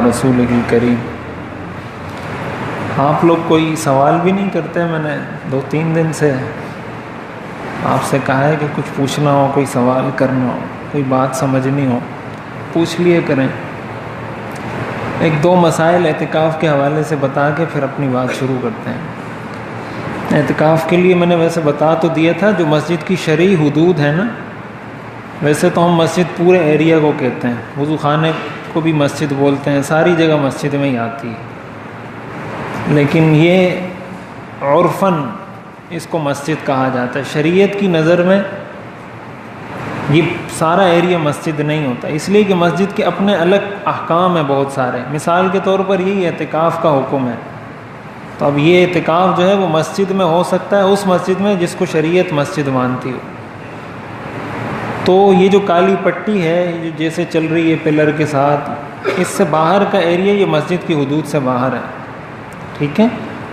رسول کریم. آپ لوگ کوئی سوال بھی نہیں کرتے. میں نے 2-3 دن سے آپ سے کہا ہے کہ کچھ پوچھنا ہو, کوئی سوال کرنا ہو, کوئی بات سمجھنی ہو, پوچھ لیے کریں. 1-2 مسائل اعتکاف کے حوالے سے بتا کے پھر اپنی بات شروع کرتے ہیں. اعتکاف کے لیے میں نے ویسے بتا تو دیا تھا, جو مسجد کی شرعی حدود ہے نا, ویسے تو ہم مسجد پورے ایریا کو کہتے ہیں, وضو خانے کو بھی مسجد بولتے ہیں, ساری جگہ مسجد میں ہی آتی ہے, لیکن یہ عرفاً اس کو مسجد کہا جاتا ہے. شریعت کی نظر میں یہ سارا ایریا مسجد نہیں ہوتا, اس لیے کہ مسجد کے اپنے الگ احکام ہیں بہت سارے. مثال کے طور پر یہی اعتکاف کا حکم ہے, تو اب یہ اعتکاف جو ہے وہ مسجد میں ہو سکتا ہے, اس مسجد میں جس کو شریعت مسجد مانتی ہو. تو یہ جو کالی پٹی ہے جیسے چل رہی ہے پلر کے ساتھ, اس سے باہر کا ایریا یہ مسجد کی حدود سے باہر ہے. ٹھیک ہے.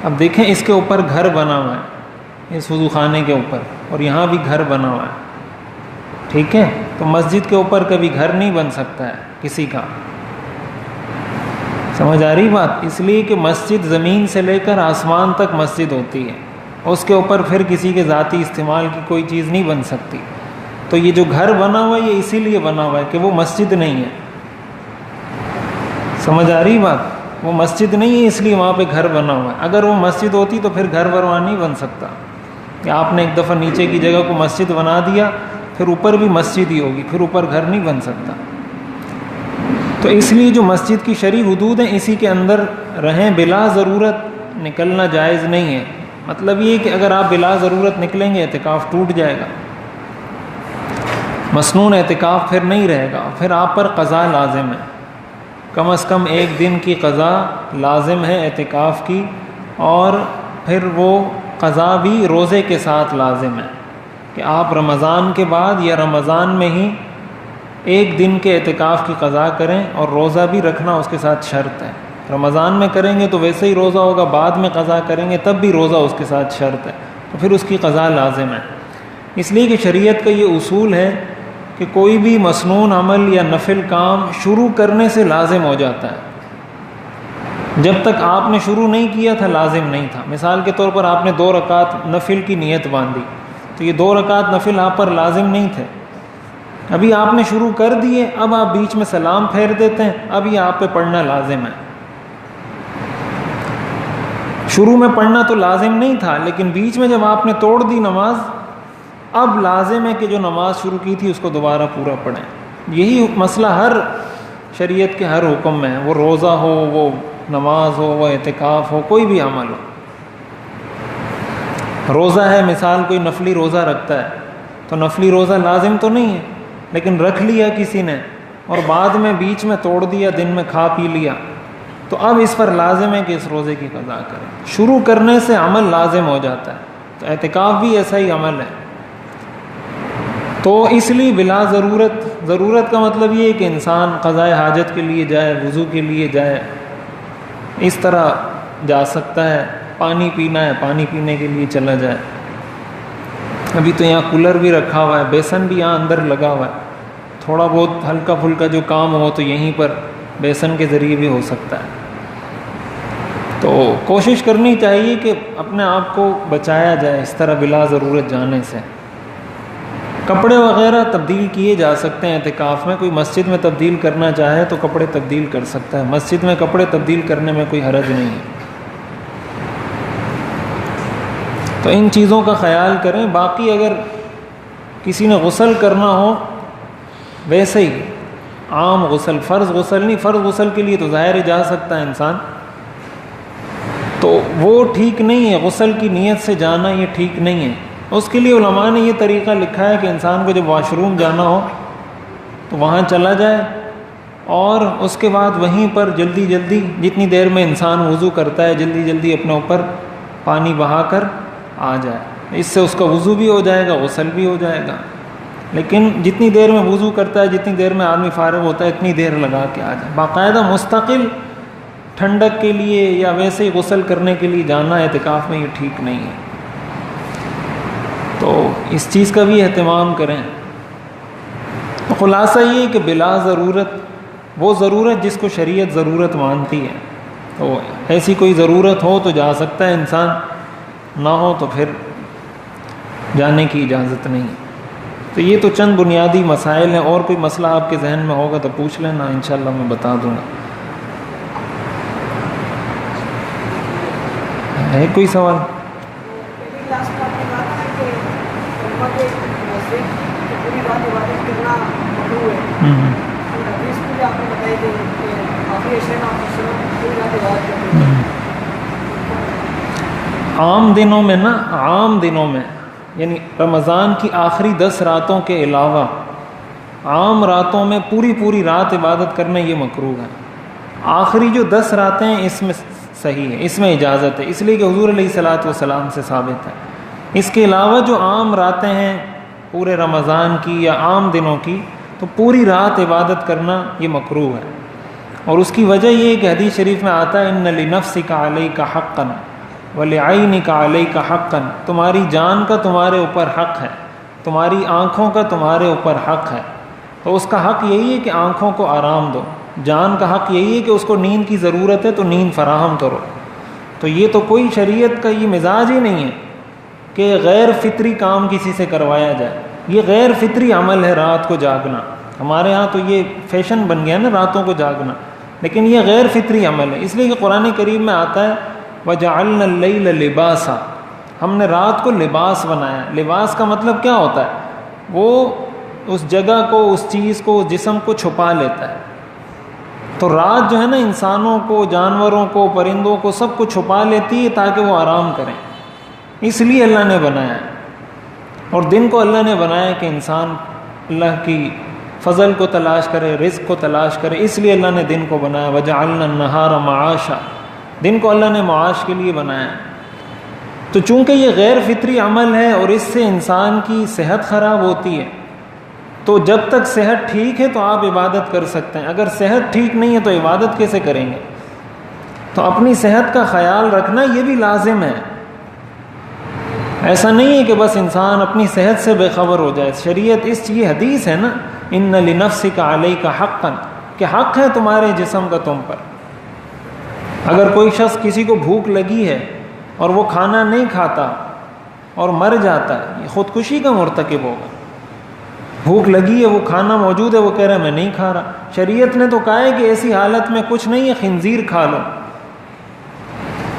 اب دیکھیں اس کے اوپر گھر بنا ہوا ہے, اس وضو خانے کے اوپر, اور یہاں بھی گھر بنا ہوا ہے. ٹھیک ہے. تو مسجد کے اوپر کبھی گھر نہیں بن سکتا ہے کسی کا. سمجھ آ رہی بات؟ اس لیے کہ مسجد زمین سے لے کر آسمان تک مسجد ہوتی ہے, اس کے اوپر پھر کسی کے ذاتی استعمال کی کوئی چیز نہیں بن سکتی. تو یہ جو گھر بنا ہوا ہے یہ اسی لیے بنا ہوا ہے کہ وہ مسجد نہیں ہے. سمجھ آ رہی بات؟ وہ مسجد نہیں ہے اس لیے وہاں پہ گھر بنا ہوا ہے. اگر وہ مسجد ہوتی تو پھر گھر وہاں نہیں بن سکتا, کہ آپ نے ایک دفعہ نیچے کی جگہ کو مسجد بنا دیا, پھر اوپر بھی مسجد ہی ہوگی, پھر اوپر گھر نہیں بن سکتا. تو اس لیے جو مسجد کی شرعی حدود ہیں اسی کے اندر رہیں, بلا ضرورت نکلنا جائز نہیں ہے. مطلب یہ کہ اگر آپ بلا ضرورت نکلیں گے اعتکاف ٹوٹ جائے گا, مسنون اعتکاف پھر نہیں رہے گا, پھر آپ پر قضا لازم ہے. کم از کم 1 دن کی قضا لازم ہے اعتکاف کی, اور پھر وہ قضا بھی روزے کے ساتھ لازم ہے, کہ آپ رمضان کے بعد یا رمضان میں ہی 1 دن کے اعتکاف کی قضا کریں, اور روزہ بھی رکھنا اس کے ساتھ شرط ہے. رمضان میں کریں گے تو ویسے ہی روزہ ہوگا, بعد میں قضا کریں گے تب بھی روزہ اس کے ساتھ شرط ہے, تو پھر اس کی قضا لازم ہے. اس لیے کہ شریعت کا یہ اصول ہے کہ کوئی بھی مسنون عمل یا نفل کام شروع کرنے سے لازم ہو جاتا ہے. جب تک آپ نے شروع نہیں کیا تھا لازم نہیں تھا. مثال کے طور پر آپ نے 2 رکعت نفل کی نیت باندھی, تو یہ 2 رکعت نفل آپ پر لازم نہیں تھے. ابھی آپ نے شروع کر دیے, اب آپ بیچ میں سلام پھیر دیتے ہیں, اب یہ آپ پہ پڑھنا لازم ہے. شروع میں پڑھنا تو لازم نہیں تھا, لیکن بیچ میں جب آپ نے توڑ دی نماز, اب لازم ہے کہ جو نماز شروع کی تھی اس کو دوبارہ پورا پڑھیں. یہی مسئلہ ہر شریعت کے ہر حکم میں ہے, وہ روزہ ہو, وہ نماز ہو, وہ اعتکاف ہو, کوئی بھی عمل ہو. روزہ ہے, مثال کوئی نفلی روزہ رکھتا ہے, تو نفلی روزہ لازم تو نہیں ہے, لیکن رکھ لیا کسی نے اور بعد میں بیچ میں توڑ دیا, دن میں کھا پی لیا, تو اب اس پر لازم ہے کہ اس روزے کی قضا کریں. شروع کرنے سے عمل لازم ہو جاتا ہے. تو اعتکاف بھی ایسا ہی عمل ہے. تو اس لیے بلا ضرورت کا مطلب یہ ہے کہ انسان قضائے حاجت کے لیے جائے, وضو کے لیے جائے, اس طرح جا سکتا ہے. پانی پینا ہے, پانی پینے کے لیے چلا جائے. ابھی تو یہاں کولر بھی رکھا ہوا ہے, بیسن بھی یہاں اندر لگا ہوا ہے, تھوڑا بہت ہلکا پھلکا جو کام ہو تو یہیں پر بیسن کے ذریعے بھی ہو سکتا ہے. تو کوشش کرنی چاہیے کہ اپنے آپ کو بچایا جائے اس طرح بلا ضرورت جانے سے. کپڑے وغیرہ تبدیل کیے جا سکتے ہیں اعتکاف میں. کوئی مسجد میں تبدیل کرنا چاہے تو کپڑے تبدیل کر سکتا ہے, مسجد میں کپڑے تبدیل کرنے میں کوئی حرج نہیں ہے. تو ان چیزوں کا خیال کریں. باقی اگر کسی نے غسل کرنا ہو, ویسے ہی عام غسل, فرض غسل نہیں, فرض غسل کے لیے تو ظاہر جا سکتا ہے انسان, تو وہ ٹھیک نہیں ہے. غسل کی نیت سے جانا یہ ٹھیک نہیں ہے. اس کے لیے علماء نے یہ طریقہ لکھا ہے کہ انسان کو جب واش روم جانا ہو تو وہاں چلا جائے, اور اس کے بعد وہیں پر جلدی جتنی دیر میں انسان وضو کرتا ہے جلدی اپنے اوپر پانی بہا کر آ جائے. اس سے اس کا وضو بھی ہو جائے گا, غسل بھی ہو جائے گا. لیکن جتنی دیر میں وضو کرتا ہے, جتنی دیر میں آدمی فارغ ہوتا ہے, اتنی دیر لگا کے آ جائے. باقاعدہ مستقل ٹھنڈک کے لیے یا ویسے ہی غسل کرنے کے لیے جانا اعتکاف میں یہ ٹھیک نہیں ہے. تو اس چیز کا بھی اہتمام کریں. خلاصہ یہ کہ بلا ضرورت وہ ضرورت جس کو شریعت ضرورت مانتی ہے، تو ایسی کوئی ضرورت ہو تو جا سکتا ہے انسان، نہ ہو تو پھر جانے کی اجازت نہیں ہے۔ تو یہ تو چند بنیادی مسائل ہیں، اور کوئی مسئلہ آپ کے ذہن میں ہوگا تو پوچھ لینا، انشاءاللہ میں بتا دوں گا۔ ہے کوئی سوال؟ عام دنوں میں نا، عام دنوں میں یعنی رمضان کی آخری 10 راتوں کے علاوہ عام راتوں میں پوری رات عبادت کرنا یہ مکروہ ہے۔ آخری جو 10 راتیں ہیں اس میں صحیح ہے، اس میں اجازت ہے، اس لیے کہ حضور علیہ الصلوۃ والسلام سے ثابت ہے۔ اس کے علاوہ جو عام راتیں ہیں پورے رمضان کی یا عام دنوں کی، تو پوری رات عبادت کرنا یہ مکروہ ہے۔ اور اس کی وجہ یہ ہے کہ حدیث شریف میں آتا ہے ان لنفسک علیک حقا ولعینک علیک حقا، تمہاری جان کا تمہارے اوپر حق ہے، تمہاری آنکھوں کا تمہارے اوپر حق ہے۔ تو اس کا حق یہی ہے کہ آنکھوں کو آرام دو، جان کا حق یہی ہے کہ اس کو نیند کی ضرورت ہے تو نیند فراہم کرو۔ تو یہ تو کوئی شریعت کا یہ مزاج ہی نہیں ہے کہ غیر فطری کام کسی سے کروایا جائے۔ یہ غیر فطری عمل ہے رات کو جاگنا، ہمارے ہاں تو یہ فیشن بن گیا نا راتوں کو جاگنا، لیکن یہ غیر فطری عمل ہے، اس لیے کہ قرآن کریم میں آتا ہے وَجَعَلْنَا اللَّيْلَ لِبَاسًا، ہم نے رات کو لباس بنایا۔ لباس کا مطلب کیا ہوتا ہے؟ وہ اس جگہ کو، اس چیز کو، اس جسم کو چھپا لیتا ہے۔ تو رات جو ہے نا انسانوں کو، جانوروں کو، پرندوں کو، سب کو چھپا لیتی ہے تاکہ وہ آرام کریں، اس لیے اللہ نے بنایا ہے۔ اور دن کو اللہ نے بنایا کہ انسان اللہ کی فضل کو تلاش کرے، رزق کو تلاش کرے، اس لیے اللہ نے دن کو بنایا۔ وَجَعَلْنَا النَّهَارَ مَعَاشًا، دن کو اللہ نے معاش کے لیے بنایا۔ تو چونکہ یہ غیر فطری عمل ہے اور اس سے انسان کی صحت خراب ہوتی ہے، تو جب تک صحت ٹھیک ہے تو آپ عبادت کر سکتے ہیں، اگر صحت ٹھیک نہیں ہے تو عبادت کیسے کریں گے؟ تو اپنی صحت کا خیال رکھنا یہ بھی لازم ہے۔ ایسا نہیں ہے کہ بس انسان اپنی صحت سے بے خبر ہو جائے۔ شریعت یہ حدیث ہے نا ان لنفسک علیک حقا، کہ حق ہے تمہارے جسم کا تم پر۔ اگر کوئی شخص کسی کو بھوک لگی ہے اور وہ کھانا نہیں کھاتا اور مر جاتا ہے، یہ خودکشی کا مرتکب ہوگا۔ بھوک لگی ہے، وہ کھانا موجود ہے، وہ کہہ رہا ہے میں نہیں کھا رہا۔ شریعت نے تو کہا ہے کہ ایسی حالت میں کچھ نہیں ہے، خنزیر کھا لو،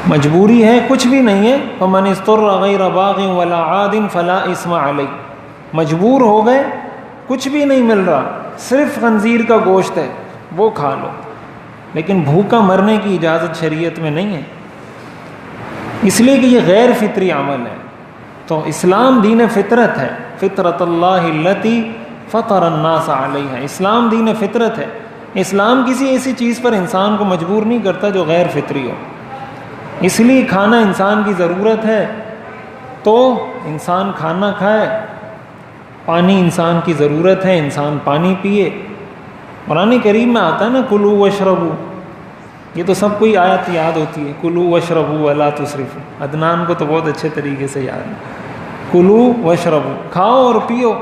مجبوری ہے، کچھ بھی نہیں ہے۔ فمن اضطر غیر باغ ولا عاد فلا اثم علیہ، مجبور ہو گئے، کچھ بھی نہیں مل رہا، صرف خنزیر کا گوشت ہے، وہ کھا لو، لیکن بھوکا مرنے کی اجازت شریعت میں نہیں ہے، اس لیے کہ یہ غیر فطری عمل ہے۔ تو اسلام دین فطرت ہے، فطرت اللہ التی فطر الناس علیہا، اسلام دین فطرت ہے۔ اسلام کسی ایسی چیز پر انسان کو مجبور نہیں کرتا جو غیر فطری ہو، اس لیے کھانا انسان کی ضرورت ہے تو انسان کھانا کھائے، پانی انسان کی ضرورت ہے، انسان پانی پیے۔ قرآن کریم میں آتا ہے نا کلوا واشربوا، یہ تو سب کو ہی آیت یاد ہوتی ہے، کلوا واشربوا ولا تسرفوا، عدنان کو تو بہت اچھے طریقے سے یاد ہے، کلوا واشربوا، کھاؤ اور پیو،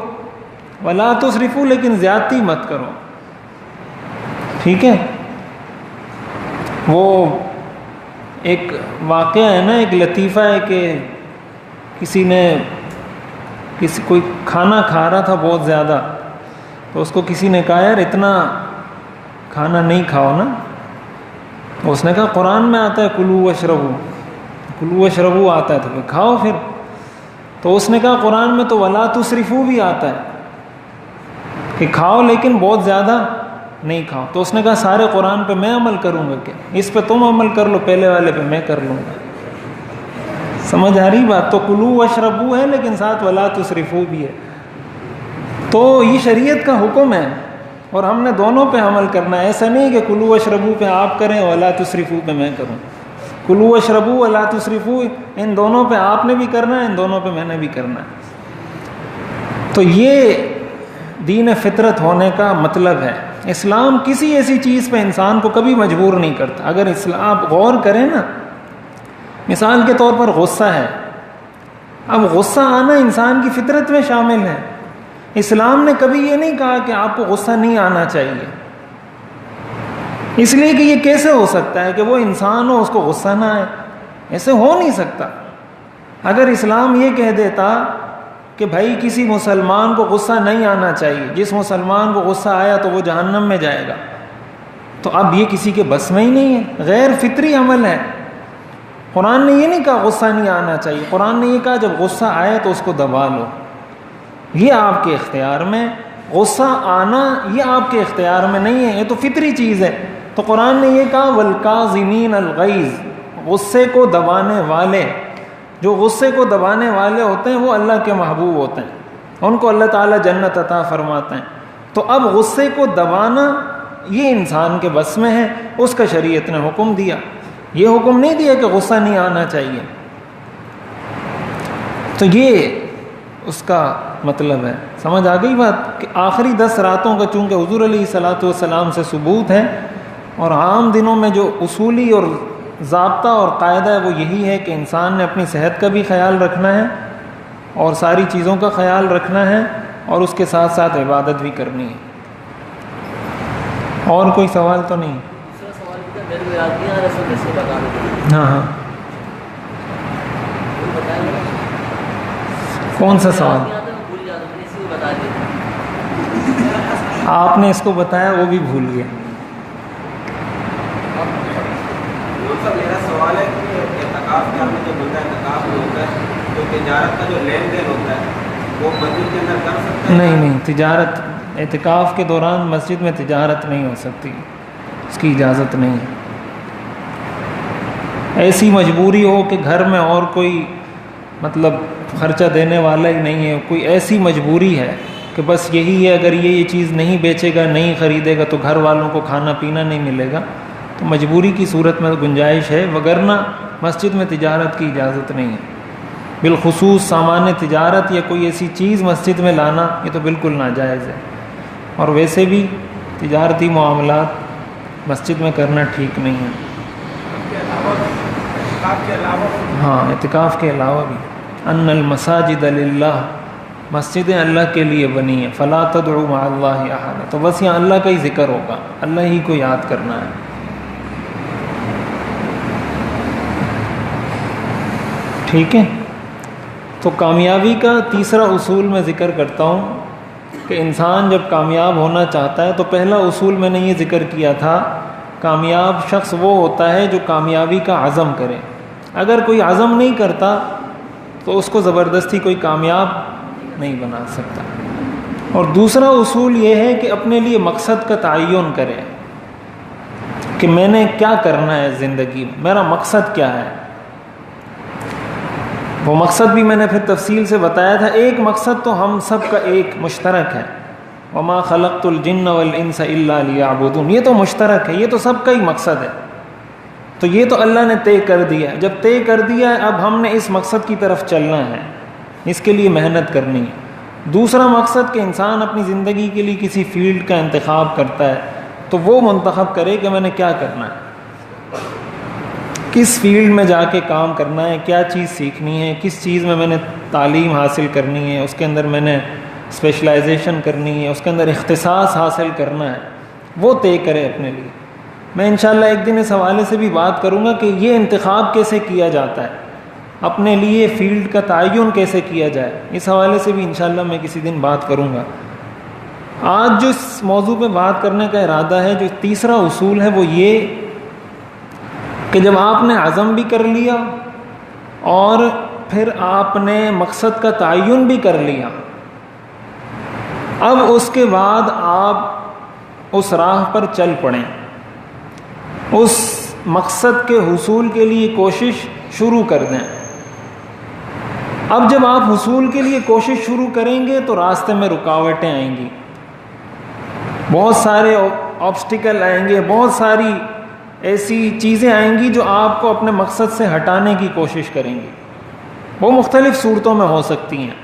ولا تسرفوا، لیکن زیادتی مت کرو، ٹھیک ہے۔ وہ ایک واقعہ ہے نا، ایک لطیفہ ہے کہ کوئی کھانا کھا رہا تھا بہت زیادہ، تو اس کو کسی نے کہا یار اتنا کھانا نہیں کھاؤ نا، تو اس نے کہا قرآن میں آتا ہے کلوا واشربوا، کلوا واشربوا آتا ہے تو پھر کھاؤ پھر۔ تو اس نے کہا قرآن میں تو ولا تسرفوا بھی آتا ہے کہ کھاؤ لیکن بہت زیادہ نہیں کھاؤ۔ تو اس نے کہا سارے قرآن پہ میں عمل کروں گا کیا؟ اس پہ تم عمل کر لو، پہلے والے پہ میں کر لوں گا۔ سمجھ آ رہی بات؟ تو کلوا واشربوا ہے لیکن ساتھ ولا تسرفوا بھی ہے۔ تو یہ شریعت کا حکم ہے اور ہم نے دونوں پہ عمل کرنا ہے، ایسا نہیں کہ کلوا واشربوا پہ آپ کریں ولا تسرفوا پہ میں کروں۔ کلوا واشربوا ولا تسرفوا، ان دونوں پہ آپ نے بھی کرنا ہے، ان دونوں پہ میں نے بھی کرنا ہے۔ تو یہ دین فطرت ہونے کا مطلب ہے۔ اسلام کسی ایسی چیز پہ انسان کو کبھی مجبور نہیں کرتا۔ اگر اسلام آپ غور کریں نا، مثال کے طور پر غصہ ہے، اب غصہ آنا انسان کی فطرت میں شامل ہے، اسلام نے کبھی یہ نہیں کہا کہ آپ کو غصہ نہیں آنا چاہیے، اس لیے کہ یہ کیسے ہو سکتا ہے کہ وہ انسان ہو اس کو غصہ نہ آئے؟ ایسے ہو نہیں سکتا۔ اگر اسلام یہ کہہ دیتا کہ بھائی کسی مسلمان کو غصہ نہیں آنا چاہیے، جس مسلمان کو غصہ آیا تو وہ جہنم میں جائے گا، تو اب یہ کسی کے بس میں ہی نہیں ہے، غیر فطری عمل ہے۔ قرآن نے یہ نہیں کہا غصہ نہیں آنا چاہیے، قرآن نے یہ کہا جب غصہ آئے تو اس کو دبا لو، یہ آپ کے اختیار میں۔ غصہ آنا یہ آپ کے اختیار میں نہیں ہے، یہ تو فطری چیز ہے۔ تو قرآن نے یہ کہا والکاظمین الغیظ، غصے کو دبانے والے۔ جو غصے کو دبانے والے ہوتے ہیں وہ اللہ کے محبوب ہوتے ہیں، ان کو اللہ تعالیٰ جنت عطا فرماتے ہیں۔ تو اب غصے کو دبانا یہ انسان کے بس میں ہے، اس کا شریعت نے حکم دیا۔ یہ حکم نہیں دیا کہ غصہ نہیں آنا چاہیے۔ تو یہ اس کا مطلب ہے۔ سمجھ آ گئی بات کہ آخری 10 راتوں کا چونکہ حضور علیہ الصلوۃ والسلام سے ثبوت ہے، اور عام دنوں میں جو اصولی اور ضابطہ اور قاعدہ ہے وہ یہی ہے کہ انسان نے اپنی صحت کا بھی خیال رکھنا ہے اور ساری چیزوں کا خیال رکھنا ہے، اور اس کے ساتھ ساتھ عبادت بھی کرنی ہے۔ اور کوئی سوال تو نہیں؟ ہاں ہاں، کون سا سوال؟ آپ نے اس کو بتایا وہ بھی بھول گیا۔ میرا سوال ہے کہ اعتکاف کے اندر جو ہوتا ہے، اعتکاف جو ہوتا ہے تو تجارت کا جو لین دین ہوتا ہے وہ مسجد کے اندر کر سکتا ہے؟ نہیں، تجارت اعتکاف کے دوران مسجد میں تجارت نہیں ہو سکتی، اس کی اجازت نہیں ہے۔ ایسی مجبوری ہو کہ گھر میں اور کوئی مطلب خرچہ دینے والا ہی نہیں ہے، کوئی ایسی مجبوری ہے کہ بس یہی ہے، اگر یہ چیز نہیں بیچے گا، نہیں خریدے گا تو گھر والوں کو کھانا پینا نہیں ملے گا، تو مجبوری کی صورت میں گنجائش ہے، وگرنہ مسجد میں تجارت کی اجازت نہیں ہے۔ بالخصوص سامان تجارت یا کوئی ایسی چیز مسجد میں لانا یہ تو بالکل ناجائز ہے، اور ویسے بھی تجارتی معاملات مسجد میں کرنا ٹھیک نہیں ہے۔ ہاں، اعتکاف کے علاوہ بھی ان المساجد للہ، مسجدیں اللہ کے لیے بنی ہیں، فلا تدعوا مع اللہ احد، تو بس یہاں اللہ کا ہی ذکر ہوگا، اللہ ہی کو یاد کرنا ہے۔ ٹھیک ہے، تو کامیابی کا تیسرا اصول میں ذکر کرتا ہوں کہ انسان جب کامیاب ہونا چاہتا ہے تو پہلا اصول میں نے یہ ذکر کیا تھا، کامیاب شخص وہ ہوتا ہے جو کامیابی کا عزم کرے۔ اگر کوئی عزم نہیں کرتا تو اس کو زبردستی کوئی کامیاب نہیں بنا سکتا۔ اور دوسرا اصول یہ ہے کہ اپنے لیے مقصد کا تعین کرے کہ میں نے کیا کرنا ہے زندگی میں، میرا مقصد کیا ہے۔ وہ مقصد بھی میں نے پھر تفصیل سے بتایا تھا، ایک مقصد تو ہم سب کا ایک مشترک ہے، وما خلقت الجن والانس الا لیعبدون، یہ تو مشترک ہے، یہ تو سب کا ہی مقصد ہے، تو یہ تو اللہ نے طے کر دیا ہے۔ جب طے کر دیا ہے اب ہم نے اس مقصد کی طرف چلنا ہے، اس کے لیے محنت کرنی ہے۔ دوسرا مقصد کہ انسان اپنی زندگی کے لیے کسی فیلڈ کا انتخاب کرتا ہے تو وہ منتخب کرے کہ میں نے کیا کرنا ہے، کس فیلڈ میں جا کے کام کرنا ہے، کیا چیز سیکھنی ہے، کس چیز میں میں نے تعلیم حاصل کرنی ہے، اس کے اندر میں نے اسپیشلائزیشن کرنی ہے، اس کے اندر اختصاص حاصل کرنا ہے، وہ طے کرے اپنے لیے۔ میں انشاءاللہ ایک دن اس حوالے سے بھی بات کروں گا کہ یہ انتخاب کیسے کیا جاتا ہے، اپنے لیے فیلڈ کا تعین کیسے کیا جائے، اس حوالے سے بھی انشاءاللہ میں کسی دن بات کروں گا۔ آج جو اس موضوع پہ بات کرنے کا ارادہ ہے، جو تیسرا اصول ہے، وہ یہ کہ جب آپ نے عزم بھی کر لیا اور پھر آپ نے مقصد کا تعین بھی کر لیا، اب اس کے بعد آپ اس راہ پر چل پڑیں، اس مقصد کے حصول کے لیے کوشش شروع کر دیں۔ اب جب آپ حصول کے لیے کوشش شروع کریں گے تو راستے میں رکاوٹیں آئیں گی، بہت سارے آبسٹیکل آئیں گے، بہت ساری ایسی چیزیں آئیں گی جو آپ کو اپنے مقصد سے ہٹانے کی کوشش کریں گی، وہ مختلف صورتوں میں ہو سکتی ہیں۔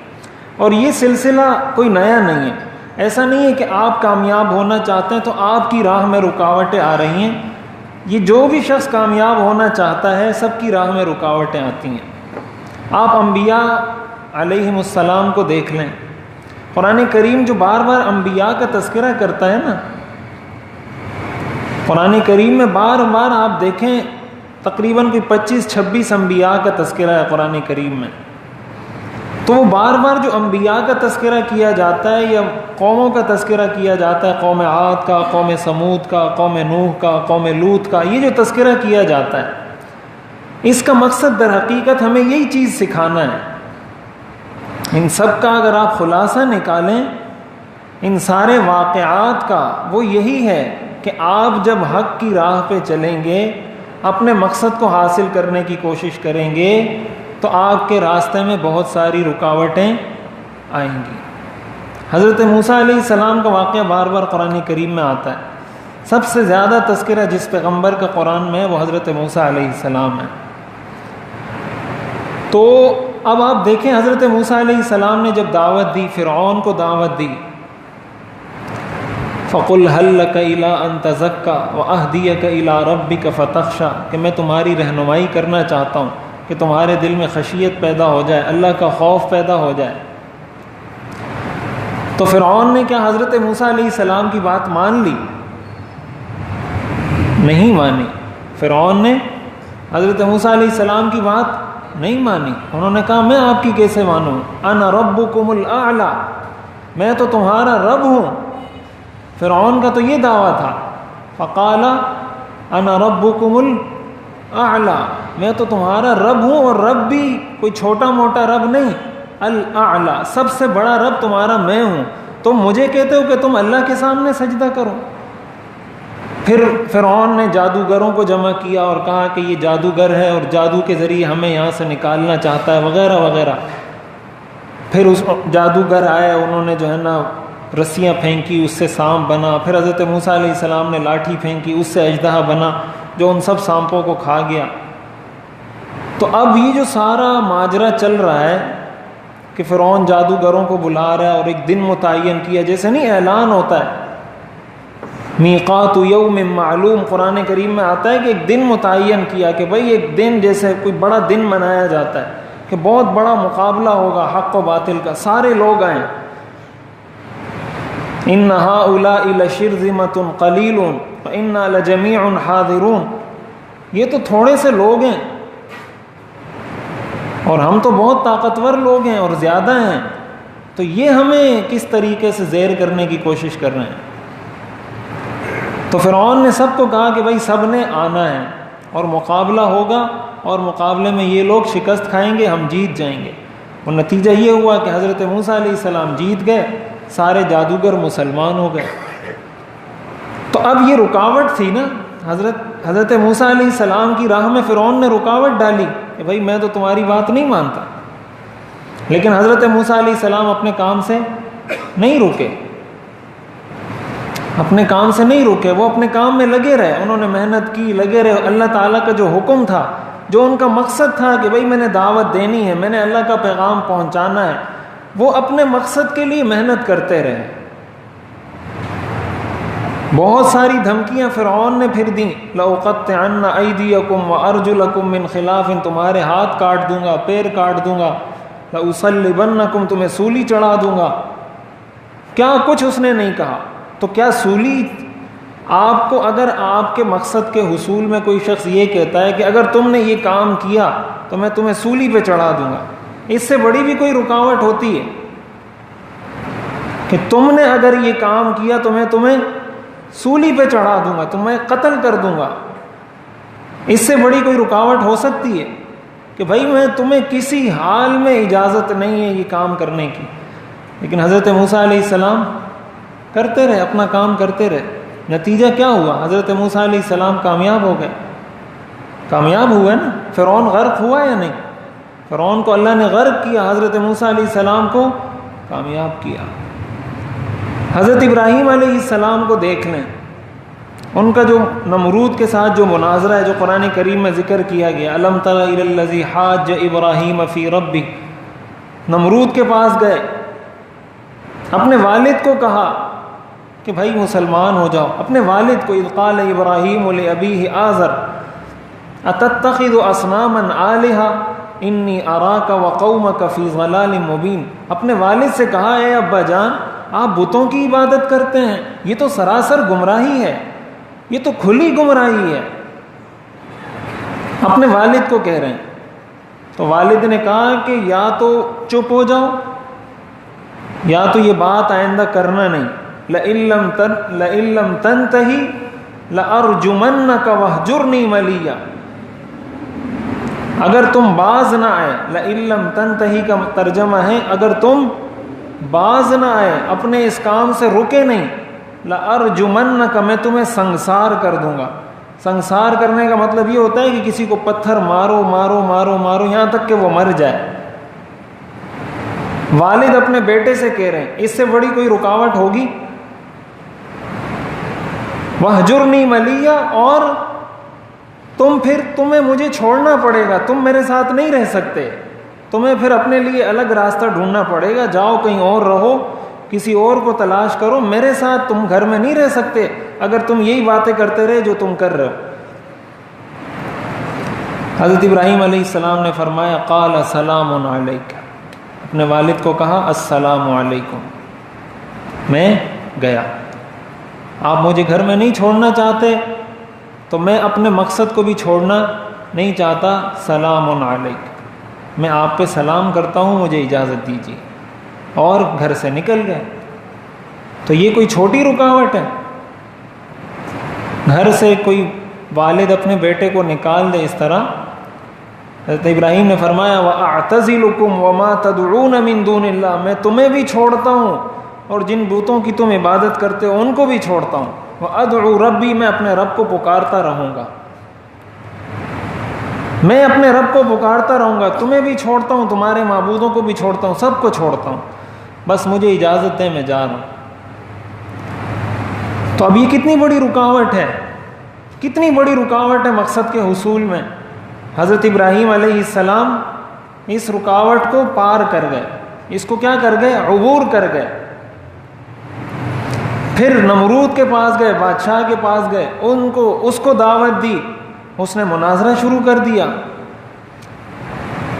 اور یہ سلسلہ کوئی نیا نہیں ہے، ایسا نہیں ہے کہ آپ کامیاب ہونا چاہتے ہیں تو آپ کی راہ میں رکاوٹیں آ رہی ہیں، یہ جو بھی شخص کامیاب ہونا چاہتا ہے سب کی راہ میں رکاوٹیں آتی ہیں۔ آپ انبیاء علیہم السلام کو دیکھ لیں، قرآن کریم جو بار بار انبیاء کا تذکرہ کرتا ہے نا، قرآن کریم میں بار بار آپ دیکھیں تقریباً کوئی 25-26 انبیاء کا تذکرہ ہے قرآن کریم میں. تو وہ بار بار جو انبیاء کا تذکرہ کیا جاتا ہے یا قوموں کا تذکرہ کیا جاتا ہے، قوم عاد کا، قوم سمود کا، قوم نوح کا، قوم لوط کا، یہ جو تذکرہ کیا جاتا ہے اس کا مقصد در حقیقت ہمیں یہی چیز سکھانا ہے. ان سب کا اگر آپ خلاصہ نکالیں ان سارے واقعات کا، وہ یہی ہے کہ آپ جب حق کی راہ پہ چلیں گے، اپنے مقصد کو حاصل کرنے کی کوشش کریں گے، تو آپ کے راستے میں بہت ساری رکاوٹیں آئیں گی. حضرت موسیٰ علیہ السلام کا واقعہ بار بار قرآن کریم میں آتا ہے. سب سے زیادہ تذکرہ جس پیغمبر کا قرآن میں ہے وہ حضرت موسیٰ علیہ السلام ہے. تو اب آپ دیکھیں حضرت موسیٰ علیہ السلام نے جب دعوت دی، فرعون کو دعوت دی، فَقُلْ هَلْ لَكَ إِلَىٰ أَن تَزَكَّىٰ وَأَهْدِيَكَ إِلَىٰ رَبِّكَ فَتَخْشَىٰ، کہ میں تمہاری رہنمائی کرنا چاہتا ہوں کہ تمہارے دل میں خشیت پیدا ہو جائے، اللہ کا خوف پیدا ہو جائے. تو فرعون نے کیا حضرت موسیٰ علیہ السلام کی بات مان لی؟ نہیں مانی. فرعون نے حضرت موسیٰ علیہ السلام کی بات نہیں مانی. انہوں نے کہا میں آپ کی کیسے مانوں، انا ربکم الاعلی، میں تو تمہارا رب ہوں. فرعون کا تو یہ دعویٰ تھا، فقال انا ربکم الاعلی، میں تو تمہارا رب ہوں، اور رب بھی کوئی چھوٹا موٹا رب نہیں، الاعلی، سب سے بڑا رب تمہارا میں ہوں. تم مجھے کہتے ہو کہ تم اللہ کے سامنے سجدہ کرو. پھر فرعون نے جادوگروں کو جمع کیا اور کہا کہ یہ جادوگر ہے اور جادو کے ذریعے ہمیں یہاں سے نکالنا چاہتا ہے وغیرہ وغیرہ. پھر اس جادوگر آئے، انہوں نے جو ہے نا رسیاں پھینکی، اس سے سانپ بنا. پھر حضرت موسیٰ علیہ السلام نے لاٹھی پھینکی، اس سے اژدہا بنا جو ان سب سانپوں کو کھا گیا. تو اب یہ جو سارا ماجرا چل رہا ہے کہ فرعون جادوگروں کو بلا رہا ہے اور ایک دن متعین کیا، جیسے نہیں اعلان ہوتا ہے میقات یوم معلوم، قرآن کریم میں آتا ہے کہ ایک دن متعین کیا کہ بھئی ایک دن جیسے کوئی بڑا دن منایا جاتا ہے کہ بہت بڑا مقابلہ ہوگا حق و باطل کا، سارے لوگ آئیں. ان ہؤلاء لشرذمۃ قلیلون وانا لجمیع حاضرون، یہ تو تھوڑے سے لوگ ہیں اور ہم تو بہت طاقتور لوگ ہیں اور زیادہ ہیں، تو یہ ہمیں کس طریقے سے زیر کرنے کی کوشش کر رہے ہیں. تو فرعون نے سب کو کہا کہ بھائی سب نے آنا ہے اور مقابلہ ہوگا، اور مقابلے میں یہ لوگ شکست کھائیں گے، ہم جیت جائیں گے. اور نتیجہ یہ ہوا کہ حضرت موسیٰ علیہ السلام جیت گئے، سارے جادوگر مسلمان ہو گئے. تو اب یہ رکاوٹ تھی نا، حضرت موسیٰ علیہ السلام کی راہ میں فرعون نے رکاوٹ ڈالی کہ بھائی میں تو تمہاری بات نہیں مانتا. لیکن حضرت موسیٰ علیہ السلام اپنے کام سے نہیں رکے، اپنے کام سے نہیں رکے، وہ اپنے کام میں لگے رہے. انہوں نے محنت کی، لگے رہے. اللہ تعالیٰ کا جو حکم تھا، جو ان کا مقصد تھا کہ بھئی میں نے دعوت دینی ہے، میں نے اللہ کا پیغام پہنچانا ہے، وہ اپنے مقصد کے لیے محنت کرتے رہے. بہت ساری دھمکیاں فرعون نے پھر دیں، لَأُقَطِّعَنَّ أَيْدِيَكُمْ وَأَرْجُلَكُمْ مِنْ خِلَافٍ، تمہارے ہاتھ کاٹ دوں گا، پیر کاٹ دوں گا، لَأُصَلِّبَنَّكُمْ، تمہیں سولی چڑھا دوں گا. کیا کچھ اس نے نہیں کہا. تو کیا سولی آپ کو، اگر آپ کے مقصد کے حصول میں کوئی شخص یہ کہتا ہے کہ اگر تم نے یہ کام کیا تو میں تمہیں سولی پہ چڑھا دوں گا، اس سے بڑی بھی کوئی رکاوٹ ہوتی ہے کہ تم نے اگر یہ کام کیا تو میں تمہیں سولی پہ چڑھا دوں گا، تمہیں قتل کر دوں گا، اس سے بڑی کوئی رکاوٹ ہو سکتی ہے کہ بھائی میں تمہیں کسی حال میں اجازت نہیں ہے یہ کام کرنے کی. لیکن حضرت موسیٰ علیہ السلام کرتے رہے، اپنا کام کرتے رہے. نتیجہ کیا ہوا؟ حضرت موسیٰ علیہ السلام کامیاب ہو گئے. کامیاب ہوئے نا. فرعون غرق ہوا یا نہیں؟ فرعون کو اللہ نے غرق کیا، حضرت موسیٰ علیہ السلام کو کامیاب کیا. حضرت ابراہیم علیہ السلام کو دیکھ لیں، ان کا جو نمرود کے ساتھ جو مناظرہ ہے جو قرآن کریم میں ذکر کیا گیا، الم تر الی الذی حاج ابراہیم فی ربہ، نمرود کے پاس گئے، اپنے والد کو کہا کہ بھائی مسلمان ہو جاؤ. اپنے والد کو، اذ قال ابراہیم لابیہ آزر اتتخذ اصناما آلہہ انی اراک وقومک فی ضلال مبین. اپنے والد سے کہا اے ابا جان، آپ بتوں کی عبادت کرتے ہیں، یہ تو سراسر گمراہی ہے، یہ تو کھلی گمراہی ہے. اپنے والد کو کہہ رہے ہیں. تو والد نے کہا کہ یا تو چپ ہو جاؤ یا تو یہ بات آئندہ کرنا نہیں. لَإِن لَّمْ تَنْتَهِ لَأَرْجُمَنَّكَ وَاهْجُرْنِي مَلِيًّا. اگر تم باز نہ آئے, لَإِن لَّمْ تَنْتَهِ کا ترجمہ ہے اگر تم باز نہ آئے, اپنے اس کام سے رکے نہیں, لَأَرْجُمَنَّكَ میں تمہیں سنسار کر دوں گا. سنسار کرنے کا مطلب یہ ہوتا ہے کہ کسی کو پتھر مارو مارو مارو مارو یہاں تک کہ وہ مر جائے. والد اپنے بیٹے سے کہہ رہے ہیں, اس سے بڑی کوئی رکاوٹ ہوگی؟ وَاهْجُرْنِي مَلِيًّا, اور تمہیں مجھے چھوڑنا پڑے گا, تم میرے ساتھ نہیں رہ سکتے, تمہیں پھر اپنے لیے الگ راستہ ڈھونڈنا پڑے گا, جاؤ کہیں اور رہو, کسی اور کو تلاش کرو, میرے ساتھ تم گھر میں نہیں رہ سکتے اگر تم یہی باتیں کرتے رہے جو تم کر رہے ہو. حضرت ابراہیم علیہ السلام نے فرمایا قال سلام علیک, اپنے والد کو کہا السلام علیکم, میں گیا. آپ مجھے گھر میں نہیں چھوڑنا چاہتے تو میں اپنے مقصد کو بھی چھوڑنا نہیں چاہتا. سلام علیک, میں آپ پہ سلام کرتا ہوں, مجھے اجازت دیجیے, اور گھر سے نکل گئے. تو یہ کوئی چھوٹی رکاوٹ ہے؟ گھر سے کوئی والد اپنے بیٹے کو نکال دے اس طرح. حضرت ابراہیم نے فرمایا وَأَعْتَزِلُكُمْ وَمَا تَدْعُونَ مِن دُونِ اللَّهِ, میں تمہیں بھی چھوڑتا ہوں اور جن بتوں کی تم عبادت کرتے ہو ان کو بھی چھوڑتا ہوں. وَأَدْعُو رَبِّي, میں اپنے رب کو پکارتا رہوں گا, میں اپنے رب کو پکارتا رہوں گا, تمہیں بھی چھوڑتا ہوں, تمہارے معبودوں کو بھی چھوڑتا ہوں, سب کو چھوڑتا ہوں, بس مجھے اجازت ہے, میں جا رہا ہوں. تو اب یہ کتنی بڑی رکاوٹ ہے, کتنی بڑی رکاوٹ ہے مقصد کے حصول میں. حضرت ابراہیم علیہ السلام اس رکاوٹ کو پار کر گئے, اس کو کیا کر گئے, عبور کر گئے. پھر نمرود کے پاس گئے, بادشاہ کے پاس گئے, اس کو دعوت دی, اس نے مناظرہ شروع کر دیا.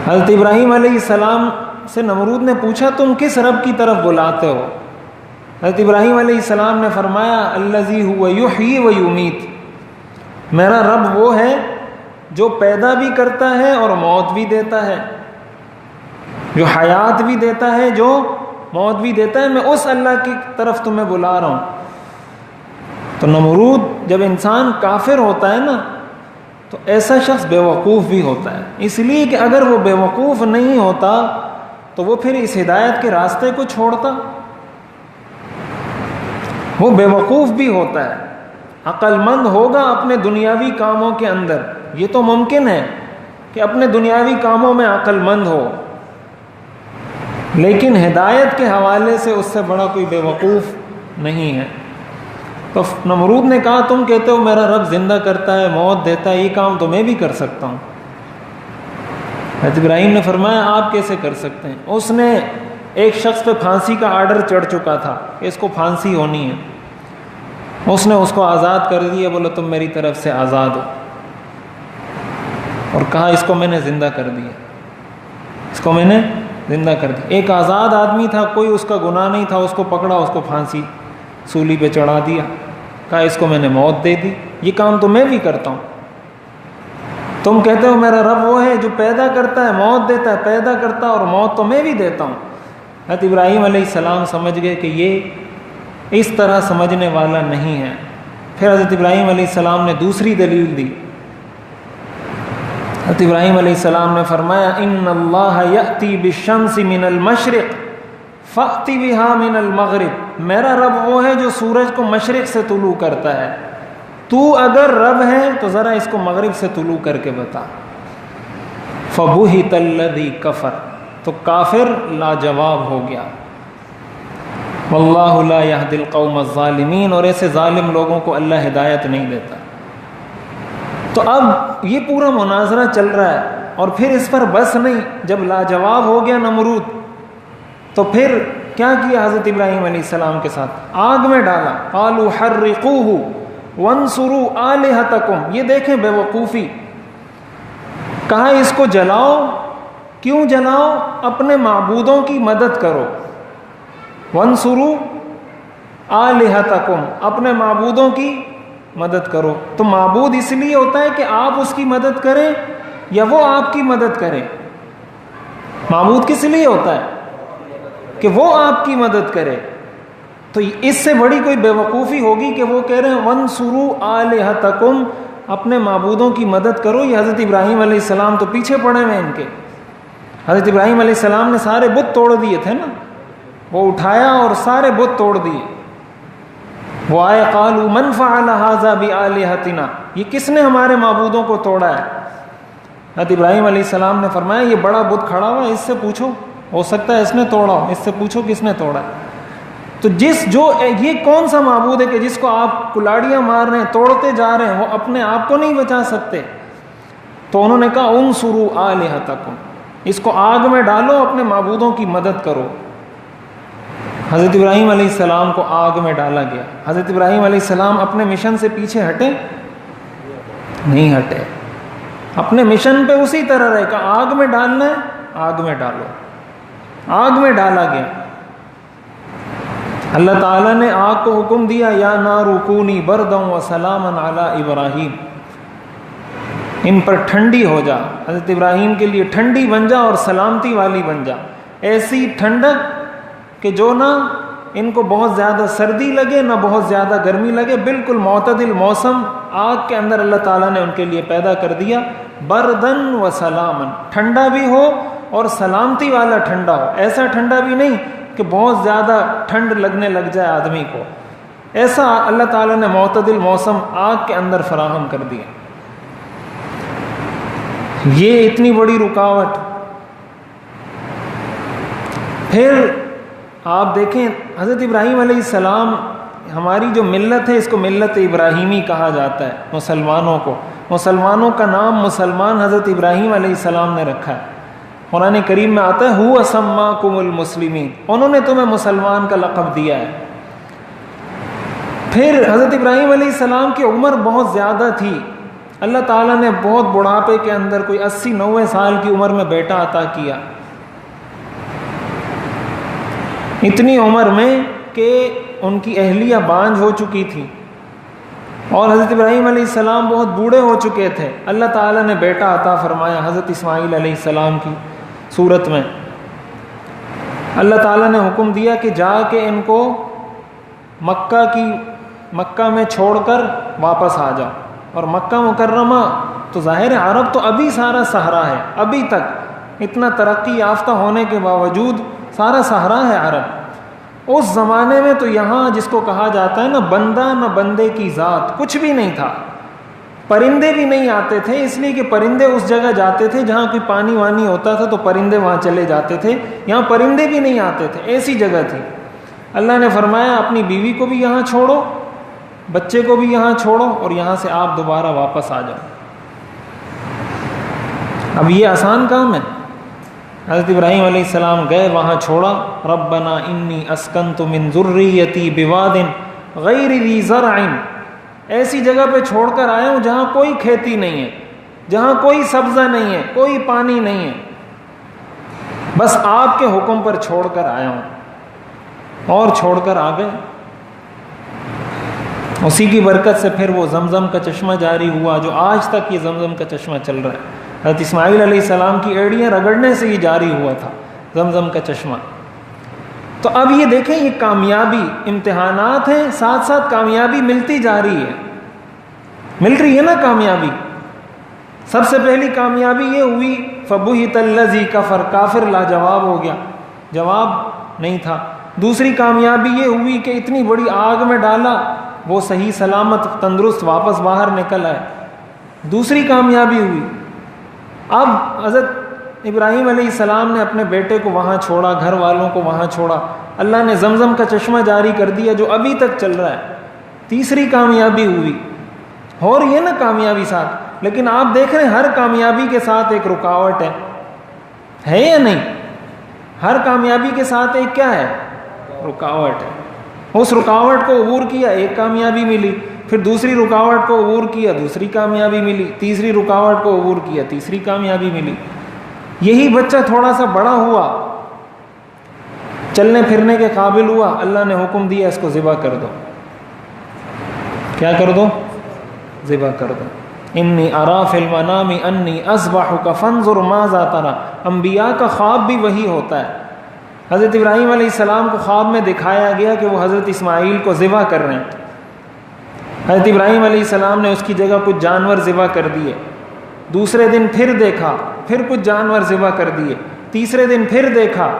حضرت ابراہیم علیہ السلام سے نمرود نے پوچھا تم کس رب کی طرف بلاتے ہو؟ حضرت ابراہیم علیہ السلام نے فرمایا الذی هو یحیی و یمیت, میرا رب وہ ہے جو پیدا بھی کرتا ہے اور موت بھی دیتا ہے, جو حیات بھی دیتا ہے, جو موت بھی دیتا ہے, میں اس اللہ کی طرف تمہیں بلا رہا ہوں. تو نمرود جب انسان کافر ہوتا ہے نا تو ایسا شخص بے وقوف بھی ہوتا ہے, اس لیے کہ اگر وہ بے وقوف نہیں ہوتا تو وہ پھر اس ہدایت کے راستے کو چھوڑتا. وہ بے وقوف بھی ہوتا ہے, عقل مند ہوگا اپنے دنیاوی کاموں کے اندر, یہ تو ممکن ہے کہ اپنے دنیاوی کاموں میں عقل مند ہو, لیکن ہدایت کے حوالے سے اس سے بڑا کوئی بے وقوف نہیں ہے. تو نمرود نے کہا تم کہتے ہو میرا رب زندہ کرتا ہے, موت دیتا ہے, یہ کام تو میں بھی کر سکتا ہوں. حضرت ابراہیم نے فرمایا آپ کیسے کر سکتے ہیں؟ اس نے ایک شخص پہ پھانسی کا آرڈر چڑھ چکا تھا کہ اس کو پھانسی ہونی ہے, اس نے اس کو آزاد کر دیا, بولا تم میری طرف سے آزاد ہو, اور کہا اس کو میں نے زندہ کر دیا, اس کو میں نے زندہ کر دیا. ایک آزاد آدمی تھا, کوئی اس کا گناہ نہیں تھا, اس کو پکڑا, اس کو پھانسی سولی پہ چڑھا دیا, کہا اس کو میں نے موت دے دی. یہ کام تو میں بھی کرتا ہوں. تم کہتے ہو میرا رب وہ ہے جو پیدا کرتا ہے, موت دیتا ہے, پیدا کرتا ہے اور موت تو میں بھی دیتا ہوں. حضرت ابراہیم علیہ السلام سمجھ گئے کہ یہ اس طرح سمجھنے والا نہیں ہے. پھر حضرت ابراہیم علیہ السلام نے دوسری دلیل دی. حضرت ابراہیم علیہ السلام نے فرمایا ان اللہ یأتی بالشمس من المشرق فأتی بہا من المغرب, میرا رب وہ ہے جو سورج کو مشرق سے طلوع کرتا ہے, تو اگر رب ہے تو ذرا اس کو مغرب سے طلوع کر کے بتا. فبہت الذی کفر, تو کافر لاجواب ہو گیا. واللہ لا یہدی القوم الظالمین, اور ایسے ظالم لوگوں کو اللہ ہدایت نہیں دیتا. تو اب یہ پورا مناظرہ چل رہا ہے, اور پھر اس پر بس نہیں, جب لاجواب ہو گیا نمرود تو پھر کیا کیا حضرت ابراہیم علیہ السلام کے ساتھ؟ آگ میں ڈالا. قالوا حرقوہ وانصروا آلہتکم, یہ دیکھیں بے وقوفی, کہا اس کو جلاؤ. کیوں جلاؤ؟ اپنے معبودوں کی مدد کرو. وانصروا آلہتکم, اپنے معبودوں کی مدد کرو. تو معبود اس لیے ہوتا ہے کہ آپ اس کی مدد کریں یا وہ آپ کی مدد کرے. معبود کس لیے ہوتا ہے کہ وہ آپ کی مدد کرے. تو اس سے بڑی کوئی بیوقوفی ہوگی کہ وہ کہہ رہے ہیں وَانْصُرُوا آلِهَتَكُمْ، اپنے معبودوں کی مدد کرو. یہ حضرت ابراہیم علیہ السلام تو پیچھے پڑے ہوئے ان کے. حضرت ابراہیم علیہ السلام نے سارے بت توڑ دیے تھے نا، وہ اٹھایا اور سارے بت توڑ دیے. وہ آئے قالوا من فعل هذا بآلهتنا، یہ کس نے ہمارے معبودوں کو توڑا ہے. حضرت ابراہیم علیہ السلام نے فرمایا یہ بڑا بت کھڑا ہوا ہے، اس سے پوچھو، ہو سکتا ہے اس نے توڑا ہو، اس سے پوچھو کس نے توڑا ہے. تو یہ کون سا معبود ہے کہ جس کو آپ کلاڑیاں مار رہے ہیں، توڑتے جا رہے ہیں، وہ اپنے آپ کو نہیں بچا سکتے. تو انہوں نے کہا انصروا آلہتکم، اس کو آگ میں ڈالو، اپنے معبودوں کی مدد کرو. حضرت ابراہیم علیہ السلام کو آگ میں ڈالا گیا. حضرت ابراہیم علیہ السلام اپنے مشن سے پیچھے ہٹے نہیں ہٹے، اپنے مشن پہ اسی طرح رہے. کہ آگ میں ڈالنا ہے آگ میں ڈالو. آگ میں ڈالا گیا. اللہ تعالیٰ نے آگ کو حکم دیا یا نار کونی بردا وسلاما علی ابراہیم، ان پر ٹھنڈی ہو جا، حضرت ابراہیم کے لیے ٹھنڈی بن جا اور سلامتی والی بن جا. ایسی ٹھنڈک کہ جو نہ ان کو بہت زیادہ سردی لگے نہ بہت زیادہ گرمی لگے، بالکل معتدل موسم آگ کے اندر اللہ تعالیٰ نے ان کے لیے پیدا کر دیا. بردن و سلامن، ٹھنڈا بھی ہو اور سلامتی والا ٹھنڈا ہو. ایسا ٹھنڈا بھی نہیں کہ بہت زیادہ ٹھنڈ لگنے لگ جائے آدمی کو. ایسا اللہ تعالیٰ نے معتدل موسم آگ کے اندر فراہم کر دیا. یہ اتنی بڑی رکاوٹ. پھر آپ دیکھیں حضرت ابراہیم علیہ السلام، ہماری جو ملت ہے اس کو ملت ابراہیمی کہا جاتا ہے. مسلمانوں کا نام مسلمان حضرت ابراہیم علیہ السلام نے رکھا ہے. قرآن کریم میں آتا ہے هو سماکم المسلمین، انہوں نے تمہیں مسلمان کا لقب دیا ہے. پھر حضرت ابراہیم علیہ السلام کی عمر بہت زیادہ تھی. اللہ تعالیٰ نے بہت بڑھاپے کے اندر کوئی 80-90 سال کی عمر میں بیٹا عطا کیا. اتنی عمر میں کہ ان کی اہلیہ بانجھ ہو چکی تھی اور حضرت ابراہیم علیہ السلام بہت بوڑھے ہو چکے تھے. اللہ تعالیٰ نے بیٹا عطا فرمایا حضرت اسماعیل علیہ السلام کی صورت میں. اللہ تعالیٰ نے حکم دیا کہ جا کے ان کو مکہ میں چھوڑ کر واپس آ جاؤ. اور مکہ مکرمہ تو ظاہر ہے عرب تو ابھی سارا صحرا ہے، ابھی تک اتنا ترقی یافتہ ہونے کے باوجود سارا صحرا ہے عرب. اس زمانے میں تو یہاں جس کو کہا جاتا ہے نا بندہ نہ بندے کی ذات، کچھ بھی نہیں تھا. پرندے بھی نہیں آتے تھے، اس لیے کہ پرندے اس جگہ جاتے تھے جہاں کوئی پانی وانی ہوتا تھا تو پرندے وہاں چلے جاتے تھے. یہاں پرندے بھی نہیں آتے تھے، ایسی جگہ تھی. اللہ نے فرمایا اپنی بیوی کو بھی یہاں چھوڑو، بچے کو بھی یہاں چھوڑو اور یہاں سے آپ دوبارہ واپس آ جاؤ. اب یہ آسان کام ہے. حضرت ابراہیم علیہ السلام گئے، وہاں چھوڑا. ربنا انی اسکنت من ذریتی بواد غیر ذی زرع، ایسی جگہ پہ چھوڑ کر آیا ہوں جہاں کوئی کھیتی نہیں ہے، جہاں کوئی سبزہ نہیں ہے، کوئی پانی نہیں ہے، بس آپ کے حکم پر چھوڑ کر آیا ہوں. اور چھوڑ کر آ گئے. اسی کی برکت سے پھر وہ زمزم کا چشمہ جاری ہوا جو آج تک یہ زمزم کا چشمہ چل رہا ہے. حضرت اسماعیل علیہ السلام کی ایڑیاں رگڑنے سے ہی جاری ہوا تھا زمزم کا چشمہ. تو اب یہ دیکھیں یہ کامیابی، امتحانات ہیں، ساتھ ساتھ کامیابی ملتی جا رہی ہے، مل رہی ہے نا کامیابی. سب سے پہلی کامیابی یہ ہوئی فبہت الذی کفر، کافر لاجواب ہو گیا، جواب نہیں تھا. دوسری کامیابی یہ ہوئی کہ اتنی بڑی آگ میں ڈالا، وہ صحیح سلامت تندرست واپس باہر نکل آئے. دوسری کامیابی ہوئی. اب حضرت ابراہیم علیہ السلام نے اپنے بیٹے کو وہاں چھوڑا، گھر والوں کو وہاں چھوڑا. اللہ نے زمزم کا چشمہ جاری کر دیا جو ابھی تک چل رہا ہے. تیسری کامیابی ہوئی. ہو رہی ہے نا کامیابی ساتھ، لیکن آپ دیکھ رہے ہیں ہر کامیابی کے ساتھ ایک رکاوٹ ہے یا نہیں؟ ہر کامیابی کے ساتھ ایک کیا ہے؟ رکاوٹ ہے. اس رکاوٹ کو عبور کیا، ایک کامیابی ملی. پھر دوسری رکاوٹ کو عبور کیا، دوسری کامیابی ملی. تیسری رکاوٹ کو عبور کیا، تیسری کامیابی ملی. یہی بچہ تھوڑا سا بڑا ہوا، چلنے پھرنے کے قابل ہوا، اللہ نے حکم دیا اس کو ذبح کر دو. کیا کر دو؟ ذبح کر دو. انی ارا فی المنام انی اذبحک فانظر ماذا تری. انبیاء کا خواب بھی وہی ہوتا ہے. حضرت ابراہیم علیہ السلام کو خواب میں دکھایا گیا کہ وہ حضرت اسماعیل کو ذبح کر رہے ہیں. حضرت ابراہیم علیہ السلام نے اس کی جگہ کچھ جانور ذبح کر دیے. دوسرے دن پھر دیکھا, پھر کچھ جانور ذبح کر دیے. تیسرے دن پھر دیکھا,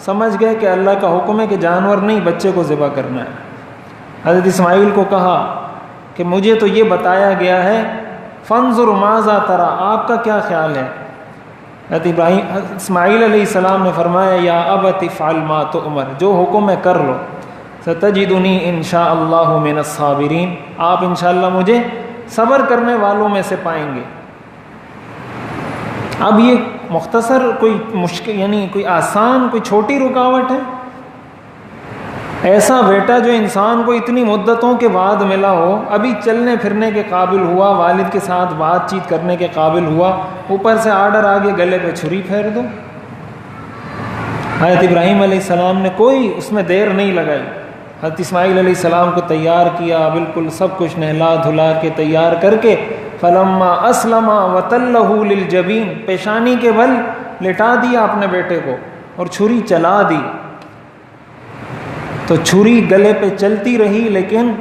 سمجھ گئے کہ اللہ کا حکم ہے کہ جانور نہیں, بچے کو ذبح کرنا ہے. حضرت اسماعیل کو کہا کہ مجھے تو یہ بتایا گیا ہے, فانظر ماذا تری, آپ کا کیا خیال ہے؟ حضرت اسماعیل علیہ السلام نے فرمایا یا ابت افعل ما تؤمر, جو حکم ہے کر لو. ستجدنی انشاء اللہ من الصابرین, آپ انشاءاللہ مجھے صبر کرنے والوں میں سے پائیں گے. اب یہ مختصر کوئی مشکل یعنی کوئی آسان کوئی چھوٹی رکاوٹ ہے؟ ایسا بیٹا جو انسان کو اتنی مدتوں کے بعد ملا ہو, ابھی چلنے پھرنے کے قابل ہوا, والد کے ساتھ بات چیت کرنے کے قابل ہوا, اوپر سے آرڈر آگے گلے پہ چھری پھیر دو. حضرت ابراہیم علیہ السلام نے کوئی اس میں دیر نہیں لگائی. حضرت اسماعیل علیہ السلام کو تیار کیا, بالکل سب کچھ نہلا دھلا کے تیار کر کے, فلما اسلم وتلہ للجبین, پیشانی کے بل لٹا دیا اپنے بیٹے کو اور چھری چلا دی. تو چھری گلے پہ چلتی رہی لیکن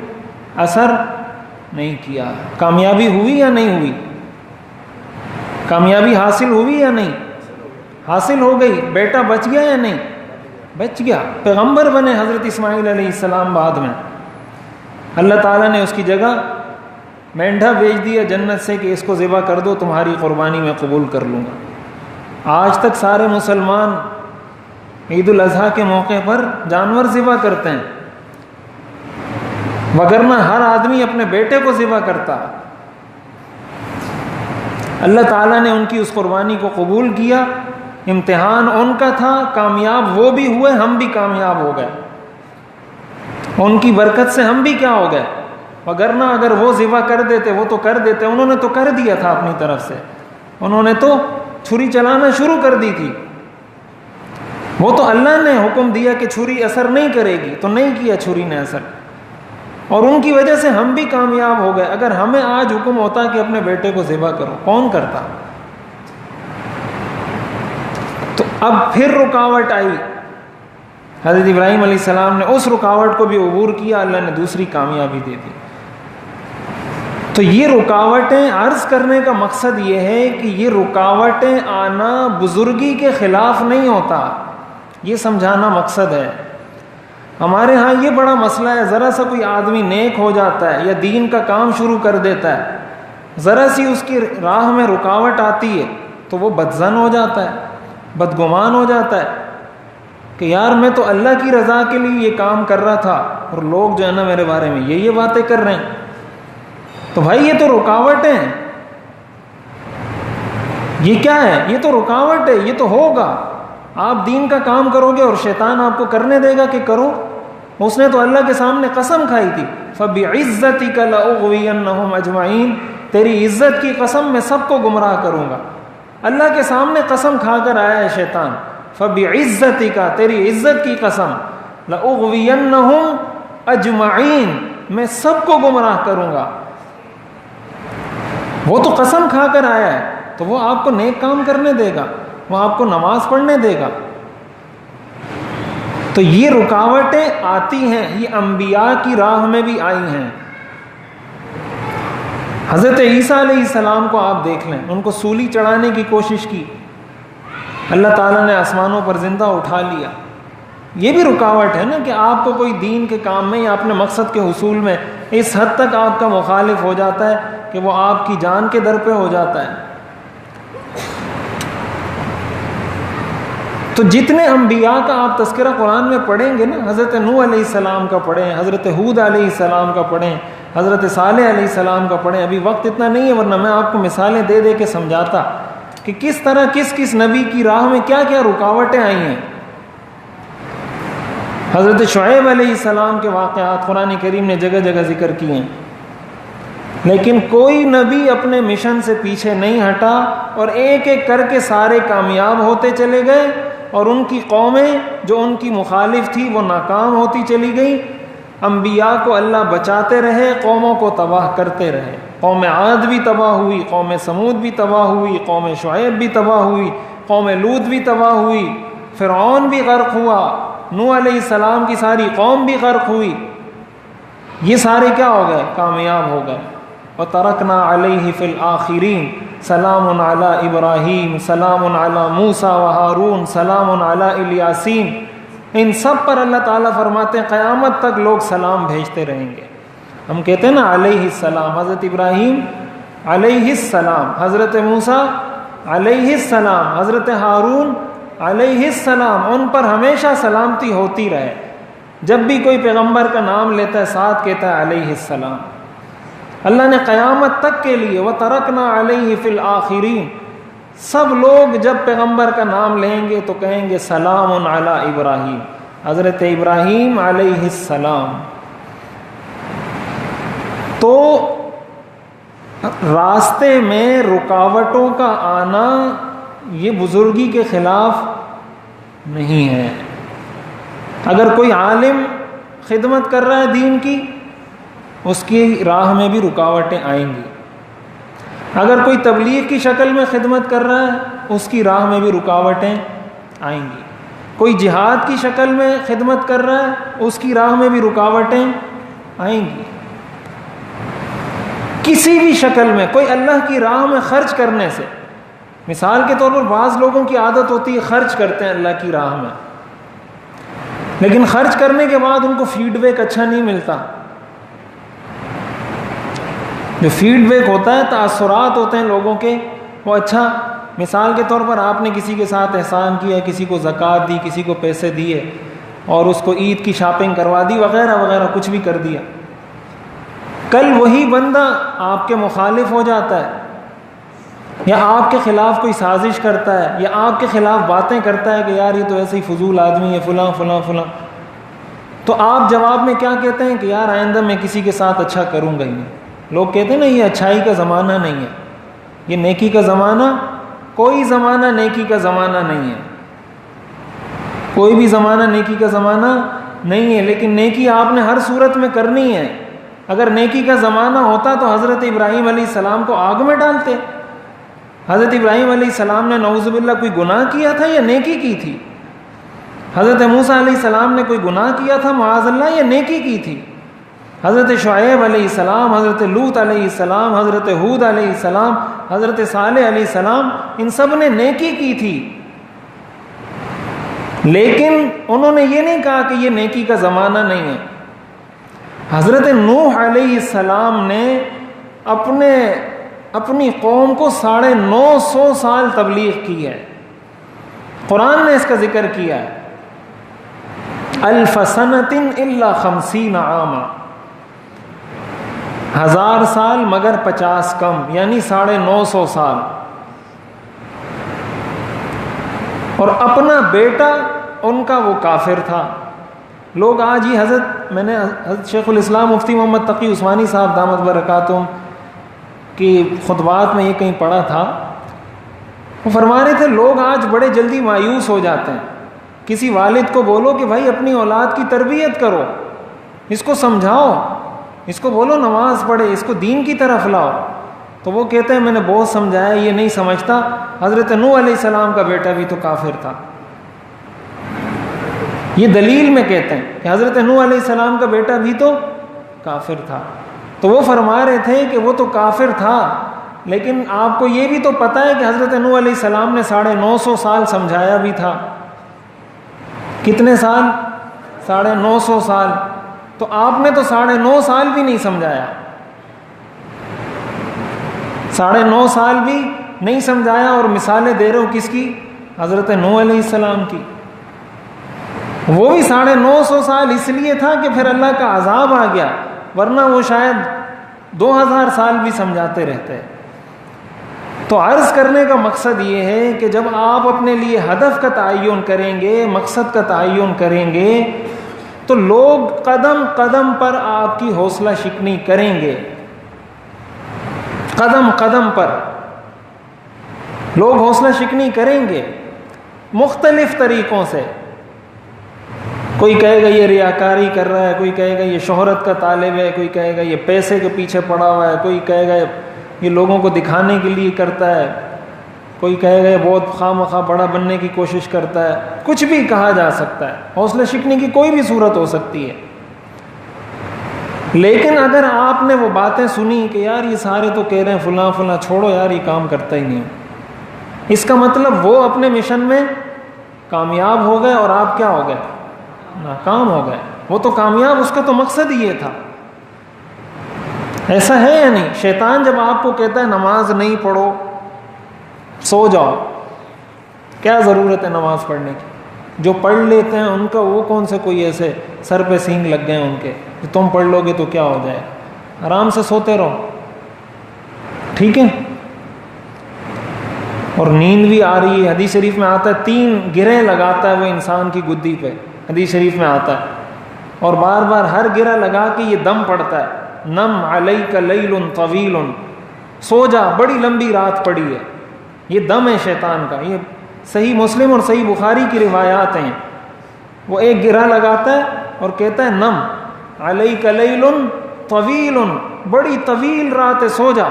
اثر نہیں کیا. کامیابی ہوئی یا نہیں ہوئی؟ کامیابی حاصل ہوئی یا نہیں؟ حاصل ہو گئی. بیٹا بچ گیا یا نہیں؟ بچ گیا. پیغمبر بنے حضرت اسماعیل علیہ السلام. بعد میں اللہ تعالیٰ نے اس کی جگہ مینڈھا بھیج دیا جنت سے کہ اس کو ذبح کر دو, تمہاری قربانی میں قبول کر لوں گا. آج تک سارے مسلمان عید الاضحیٰ کے موقع پر جانور ذبح کرتے ہیں, وگرنہ ہر آدمی اپنے بیٹے کو ذبح کرتا. اللہ تعالیٰ نے ان کی اس قربانی کو قبول کیا. امتحان ان کا تھا, کامیاب وہ بھی ہوئے, ہم بھی کامیاب ہو گئے. ان کی برکت سے ہم بھی کیا ہو گئے. وگرنہ اگر وہ ذبح کر دیتے, وہ تو کر دیتے, انہوں نے تو کر دیا تھا اپنی طرف سے, انہوں نے تو چھری چلانا شروع کر دی تھی. وہ تو اللہ نے حکم دیا کہ چھری اثر نہیں کرے گی, تو نہیں کیا چھری نے اثر, اور ان کی وجہ سے ہم بھی کامیاب ہو گئے. اگر ہمیں آج حکم ہوتا کہ اپنے بیٹے کو ذبح کرو, کون کرتا؟ تو اب پھر رکاوٹ آئی. حضرت ابراہیم علیہ السلام نے اس رکاوٹ کو بھی عبور کیا, اللہ نے دوسری کامیابی دے دی. تو یہ رکاوٹیں, عرض کرنے کا مقصد یہ ہے کہ یہ رکاوٹیں آنا بزرگی کے خلاف نہیں ہوتا, یہ سمجھانا مقصد ہے. ہمارے ہاں یہ بڑا مسئلہ ہے, ذرا سا کوئی آدمی نیک ہو جاتا ہے یا دین کا کام شروع کر دیتا ہے, ذرا سی اس کی راہ میں رکاوٹ آتی ہے تو وہ بدظن ہو جاتا ہے, بدگمان ہو جاتا ہے کہ یار میں تو اللہ کی رضا کے لیے یہ کام کر رہا تھا, اور لوگ جو ہے نا میرے بارے میں یہ باتیں کر رہے ہیں. تو بھائی یہ تو رکاوٹیں ہیں. یہ کیا ہے؟ یہ تو رکاوٹ ہے, یہ تو ہوگا. آپ دین کا کام کرو گے اور شیطان آپ کو کرنے دے گا کہ کرو. اس نے تو اللہ کے سامنے قسم کھائی تھی, فَبِعِزَّتِكَ لَأُغْوِيَنَّهُمْ أَجْمَعِينَ, تیری عزت کی قسم میں سب کو گمراہ کروں گا. اللہ کے سامنے قسم کھا کر آیا ہے شیطان, فَبِعِزَّتِكَ, تیری عزت کی قسم, لَأُغْوِيَنَّهُمْ أَجْمَعِينَ, میں سب کو گمراہ کروں گا. وہ تو قسم کھا کر آیا ہے, تو وہ آپ کو نیک کام کرنے دے گا, وہ آپ کو نماز پڑھنے دے گا. تو یہ رکاوٹیں آتی ہیں, یہ انبیاء کی راہ میں بھی آئی ہیں. حضرت عیسیٰ علیہ السلام کو آپ دیکھ لیں, ان کو سولی چڑھانے کی کوشش کی, اللہ تعالیٰ نے آسمانوں پر زندہ اٹھا لیا. یہ بھی رکاوٹ ہے نا کہ آپ کو کوئی دین کے کام میں یا اپنے مقصد کے حصول میں اس حد تک آپ کا مخالف ہو جاتا ہے کہ وہ آپ کی جان کے در پہ ہو جاتا ہے. تو جتنے انبیاء کا آپ تذکرہ قرآن میں پڑھیں گے نا, حضرت نوح علیہ السلام کا پڑھیں, حضرت ہود علیہ السلام کا پڑھیں, حضرت صالح علیہ السلام کا پڑھیں. ابھی وقت اتنا نہیں ہے, ورنہ میں آپ کو مثالیں دے دے کے سمجھاتا کہ کس طرح کس نبی کی راہ میں کیا کیا رکاوٹیں آئی ہیں. حضرت شعیب علیہ السلام کے واقعات قرآن کریم نے جگہ جگہ ذکر کیے ہیں, لیکن کوئی نبی اپنے مشن سے پیچھے نہیں ہٹا, اور ایک ایک کر کے سارے کامیاب ہوتے چلے گئے, اور ان کی قومیں جو ان کی مخالف تھی وہ ناکام ہوتی چلی گئی. انبیاء کو اللہ بچاتے رہے, قوموں کو تباہ کرتے رہے. قوم عاد بھی تباہ ہوئی، قوم سمود بھی تباہ ہوئی، قوم شعیب بھی تباہ ہوئی، قوم لوط بھی تباہ ہوئی، فرعون بھی غرق ہوا، نوح علیہ السلام کی ساری قوم بھی غرق ہوئی. یہ سارے کیا ہو گئے؟ کامیاب ہو گئے. وَتَرَكْنَا عَلَيْهِ فِي الْآخِرِينَ سَلَامٌ عَلَىٰ إِبْرَاهِيمَ سَلَامٌ عَلَىٰ مُوسَىٰ وَهَارُونَ سَلَامٌ عَلَىٰ إِلْيَاسِينَ. ان سب پر اللہ تعالیٰ فرماتے ہیں قیامت تک لوگ سلام بھیجتے رہیں گے. ہم کہتے ہیں نا علیہ السلام، حضرت ابراہیم علیہ السلام، حضرت موسیٰ علیہ السلام، حضرت ہارون علیہ السلام، ان پر ہمیشہ سلامتی ہوتی رہے. جب بھی کوئی پیغمبر کا نام لیتا ہے ساتھ کہتا ہے علیہ السلام. اللہ نے قیامت تک کے لیے وَتَرَكْنَا عَلَيْهِ فِي الْآخِرِينَ، سب لوگ جب پیغمبر کا نام لیں گے تو کہیں گے سلام علی ابراہیم، حضرت ابراہیم علیہ السلام. تو راستے میں رکاوٹوں کا آنا یہ بزرگی کے خلاف نہیں ہے. اگر کوئی عالم خدمت کر رہا ہے دین کی، اس کی راہ میں بھی رکاوٹیں آئیں گی. اگر کوئی تبلیغ کی شکل میں خدمت کر رہا ہے، اس کی راہ میں بھی رکاوٹیں آئیں گی. کوئی جہاد کی شکل میں خدمت کر رہا ہے، اس کی راہ میں بھی رکاوٹیں آئیں گی. کسی بھی شکل میں کوئی اللہ کی راہ میں خرچ کرنے سے، مثال کے طور پر بعض لوگوں کی عادت ہوتی ہے خرچ کرتے ہیں اللہ کی راہ میں، لیکن خرچ کرنے کے بعد ان کو فیڈ بیک اچھا نہیں ملتا. جو فیڈ بیک ہوتا ہے، تاثرات ہوتے ہیں لوگوں کے، وہ اچھا. مثال کے طور پر آپ نے کسی کے ساتھ احسان کیا، کسی کو زکوٰۃ دی، کسی کو پیسے دیے اور اس کو عید کی شاپنگ کروا دی وغیرہ وغیرہ، کچھ بھی کر دیا. کل وہی بندہ آپ کے مخالف ہو جاتا ہے، یا آپ کے خلاف کوئی سازش کرتا ہے، یا آپ کے خلاف باتیں کرتا ہے کہ یار یہ تو ایسے ہی فضول آدمی ہے، فلاں فلاں فلاں. تو آپ جواب میں کیا کہتے ہیں کہ یار آئندہ میں کسی کے ساتھ اچھا کروں گا ہی نہیں. لوگ کہتے ہیں نا یہ اچھائی کا زمانہ نہیں ہے، یہ نیکی کا زمانہ، کوئی زمانہ نیکی کا زمانہ نہیں ہے، کوئی بھی زمانہ نیکی کا زمانہ نہیں ہے. لیکن نیکی آپ نے ہر صورت میں کرنی ہے. اگر نیکی کا زمانہ ہوتا تو حضرت ابراہیم علیہ السلام کو آگ میں ڈالتے. حضرت ابراہیم علیہ السلام نے نعوذ باللہ کوئی گناہ کیا تھا یا نیکی کی تھی؟ حضرت موسیٰ علیہ السلام نے کوئی گناہ کیا تھا معاذ اللہ یا نیکی کی تھی؟ حضرت شعیب علیہ السلام، حضرت لوط علیہ السلام، حضرت ہود علیہ السلام، حضرت صالح علیہ السلام، ان سب نے نیکی کی تھی. لیکن انہوں نے یہ نہیں کہا کہ یہ نیکی کا زمانہ نہیں ہے. حضرت نوح علیہ السلام نے اپنی قوم کو 950 سال تبلیغ کی ہے. قرآن نے اس کا ذکر کیا ہے، 1000 سنۃ الا 50 عاما، 1000 سال مگر 50 کم، یعنی 950 سال. اور اپنا بیٹا ان کا وہ کافر تھا. لوگ آج ہی میں نے حضرت شیخ الاسلام مفتی محمد تقی عثمانی صاحب دامت برکاتہم کی خطبات میں یہ کہیں پڑھا تھا، وہ فرما رہے تھے لوگ آج بڑے جلدی مایوس ہو جاتے ہیں. کسی والد کو بولو کہ بھائی اپنی اولاد کی تربیت کرو، اس کو سمجھاؤ، اس کو بولو نماز پڑھے، اس کو دین کی طرف لاؤ، تو وہ کہتے ہیں میں نے بہت سمجھایا یہ نہیں سمجھتا. حضرت نوح علیہ السلام کا بیٹا بھی تو کافر تھا. یہ دلیل میں کہتے ہیں کہ حضرت نوح علیہ السلام کا بیٹا بھی تو کافر تھا. تو وہ فرما رہے تھے کہ وہ تو کافر تھا، لیکن آپ کو یہ بھی تو پتہ ہے کہ حضرت نوح علیہ السلام نے 950 سال سمجھایا بھی تھا. کتنے سال؟ 950 سال. تو آپ نے تو 9.5 سال بھی نہیں سمجھایا، 9.5 سال بھی نہیں سمجھایا. اور مثالیں دے رہے ہو کس کی؟ حضرت نوح علیہ السلام کی. وہ بھی 950 سال اس لیے تھا کہ پھر اللہ کا عذاب آ گیا، ورنہ وہ شاید 2000 سال بھی سمجھاتے رہتے. تو عرض کرنے کا مقصد یہ ہے کہ جب آپ اپنے لیے ہدف کا تعین کریں گے، مقصد کا تعین کریں گے، تو لوگ قدم قدم پر آپ کی حوصلہ شکنی کریں گے. قدم قدم پر لوگ حوصلہ شکنی کریں گے مختلف طریقوں سے. کوئی کہے گا یہ ریاکاری کر رہا ہے، کوئی کہے گا یہ شہرت کا طالب ہے، کوئی کہے گا یہ پیسے کے پیچھے پڑا ہوا ہے، کوئی کہے گا یہ لوگوں کو دکھانے کے لیے کرتا ہے، کوئی کہے گا یہ بہت خواہ مخواہ بڑا بننے کی کوشش کرتا ہے. کچھ بھی کہا جا سکتا ہے، حوصلہ شکنی کی کوئی بھی صورت ہو سکتی ہے. لیکن اگر آپ نے وہ باتیں سنی کہ یار یہ سارے تو کہہ رہے ہیں فلاں فلاں، چھوڑو یار یہ کام کرتا ہی نہیں، اس کا مطلب وہ اپنے مشن میں کامیاب ہو گئے اور آپ کیا ہو گئے؟ ناکام ہو گئے. وہ تو کامیاب، اس کا تو مقصد ہی یہ تھا. ایسا ہے یا نہیں؟ شیطان جب آپ کو کہتا ہے نماز نہیں پڑھو، سو جاؤ، کیا ضرورت ہے نماز پڑھنے کی؟ جو پڑھ لیتے ہیں ان کا وہ کون سے کوئی ایسے سر پہ سینگ لگ گئے ان کے کہ تم پڑھ لو گے تو کیا ہو جائے؟ آرام سے سوتے رہو، ٹھیک ہے. اور نیند بھی آ رہی ہے، حدیث شریف میں آتا ہے 3 گرہیں لگاتا ہے وہ انسان کی گدی پہ، حدیث شریف میں آتا ہے، اور بار بار ہر گرہ لگا کے یہ دم پڑتا ہے، نم علیک لیل طویل، سو جا، بڑی لمبی رات پڑی ہے. یہ دم ہے شیطان کا. یہ صحیح مسلم اور صحیح بخاری کی روایات ہیں. وہ ایک گرہ لگاتا ہے اور کہتا ہے نم علیک لیل طویل، بڑی طویل رات ہے، سو جا.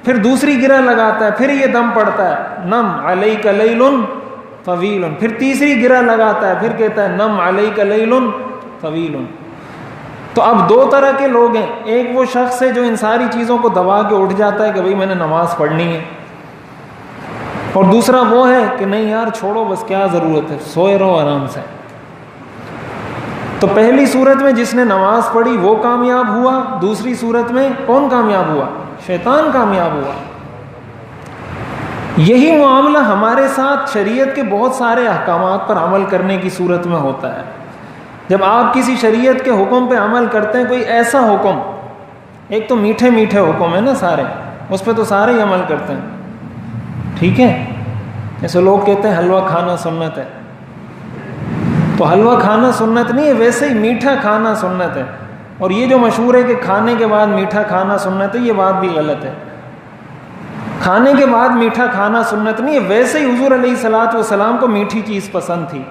پھر دوسری گرہ لگاتا ہے، پھر یہ دم پڑتا ہے، نم علیک لیل طویل. پھر تیسری گرہ لگاتا ہے، پھر کہتا ہے نم علیک لیل طویل. تو اب 2 طرح کے لوگ ہیں. ایک وہ شخص ہے جو ان ساری چیزوں کو دبا کے اٹھ جاتا ہے کہ بھئی میں نے نماز پڑھنی ہے، اور دوسرا وہ ہے کہ نہیں یار چھوڑو، بس کیا ضرورت ہے، سوئے رہو آرام سے. تو پہلی صورت میں جس نے نماز پڑھی وہ کامیاب ہوا، دوسری صورت میں کون کامیاب ہوا؟ شیطان کامیاب ہوا. یہی معاملہ ہمارے ساتھ شریعت کے بہت سارے احکامات پر عمل کرنے کی صورت میں ہوتا ہے. جب آپ کسی شریعت کے حکم پہ عمل کرتے ہیں، کوئی ایسا حکم، ایک تو میٹھے میٹھے حکم ہے نا سارے، اس پہ تو سارے ہی عمل کرتے ہیں، ٹھیک ہے. جیسے لوگ کہتے ہیں حلوہ کھانا سنت ہے، تو حلوہ کھانا سنت نہیں ہے، ویسے ہی میٹھا کھانا سنت ہے. اور یہ جو مشہور ہے کہ کھانے کے بعد میٹھا کھانا سنت ہے، یہ بات بھی غلط ہے. کھانے کے بعد میٹھا کھانا سنت نہیں ہے، ویسے ہی حضور علیہ الصلوۃ والسلام کو میٹھی چیز پسند تھی،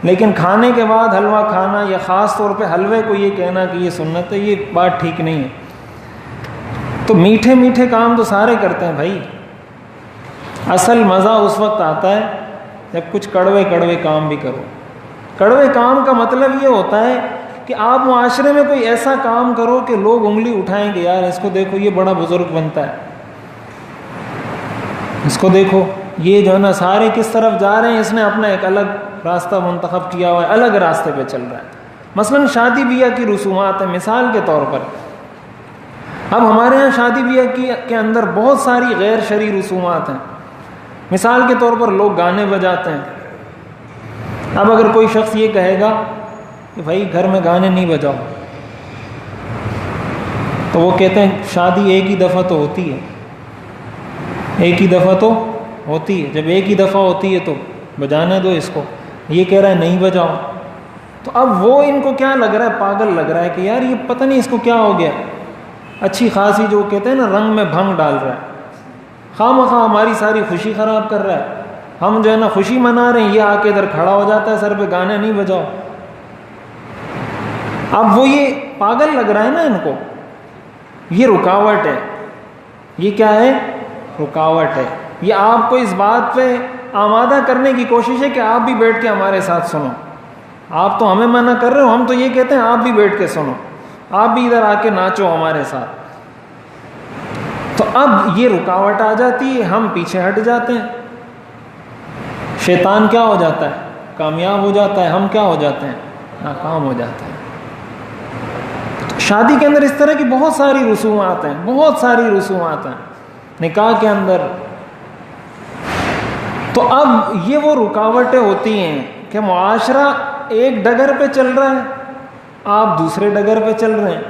لیکن کھانے کے بعد حلوہ کھانا یا خاص طور پہ حلوے کو یہ کہنا کہ یہ سنت ہے، یہ بات ٹھیک نہیں ہے. تو میٹھے میٹھے کام تو سارے کرتے ہیں بھائی. اصل مزہ اس وقت آتا ہے جب کچھ کڑوے کڑوے کام بھی کرو. کڑوے کام کا مطلب یہ ہوتا ہے کہ آپ معاشرے میں کوئی ایسا کام کرو کہ لوگ انگلی اٹھائیں کہ یار اس کو دیکھو یہ بڑا بزرگ بنتا ہے، اس کو دیکھو یہ جو ہے نا سارے کس طرف جا رہے ہیں، اس نے اپنا ایک الگ راستہ منتخب کیا ہوا ہے، الگ راستے پہ چل رہا ہے. مثلا شادی بیاہ کی رسومات ہیں مثال کے طور پر. اب ہمارے ہاں شادی بیاہ کے اندر بہت ساری غیر شرعی رسومات ہیں. مثال کے طور پر لوگ گانے بجاتے ہیں. اب اگر کوئی شخص یہ کہے گا کہ بھائی گھر میں گانے نہیں بجاؤ، تو وہ کہتے ہیں شادی ایک ہی دفعہ تو ہوتی ہے، ایک ہی دفعہ تو ہوتی ہے، جب ایک ہی دفعہ ہوتی ہے تو بجانے دو اس کو. یہ کہہ رہا ہے نہیں بجاؤ. تو اب وہ ان کو کیا لگ رہا ہے؟ پاگل لگ رہا ہے کہ یار یہ پتہ نہیں اس کو کیا ہو گیا، اچھی خاصی جو کہتے ہیں نا رنگ میں بھنگ ڈال رہا ہے، خواہ مخواہ ہماری ساری خوشی خراب کر رہا ہے. ہم جو ہے نا خوشی منا رہے ہیں، یہ آ کے ادھر کھڑا ہو جاتا ہے سر پہ، گانے نہیں بجاؤ. اب وہ یہ پاگل لگ رہا ہے نا ان کو، یہ رکاوٹ ہے. یہ کیا ہے؟ رکاوٹ ہے. یہ آپ کو اس بات پہ آمادہ کرنے کی کوشش ہے کہ آپ بھی بیٹھ کے ہمارے ساتھ سنو. آپ تو ہمیں منع کر رہے ہو، ہم تو یہ کہتے ہیں آپ بھی بیٹھ کے سنو، آپ بھی ادھر آ کے ناچو ہمارے ساتھ. تو اب یہ رکاوٹ آ جاتی ہے، ہم پیچھے ہٹ جاتے ہیں. شیطان کیا ہو جاتا ہے؟ کامیاب ہو جاتا ہے. ہم کیا ہو جاتے ہیں؟ ناکام ہو جاتے ہیں. شادی کے اندر اس طرح کی بہت ساری رسومات ہیں، بہت ساری رسومات ہیں نکاح کے اندر. تو اب یہ وہ رکاوٹیں ہوتی ہیں کہ معاشرہ ایک ڈگر پہ چل رہا ہے، آپ دوسرے ڈگر پہ چل رہے ہیں.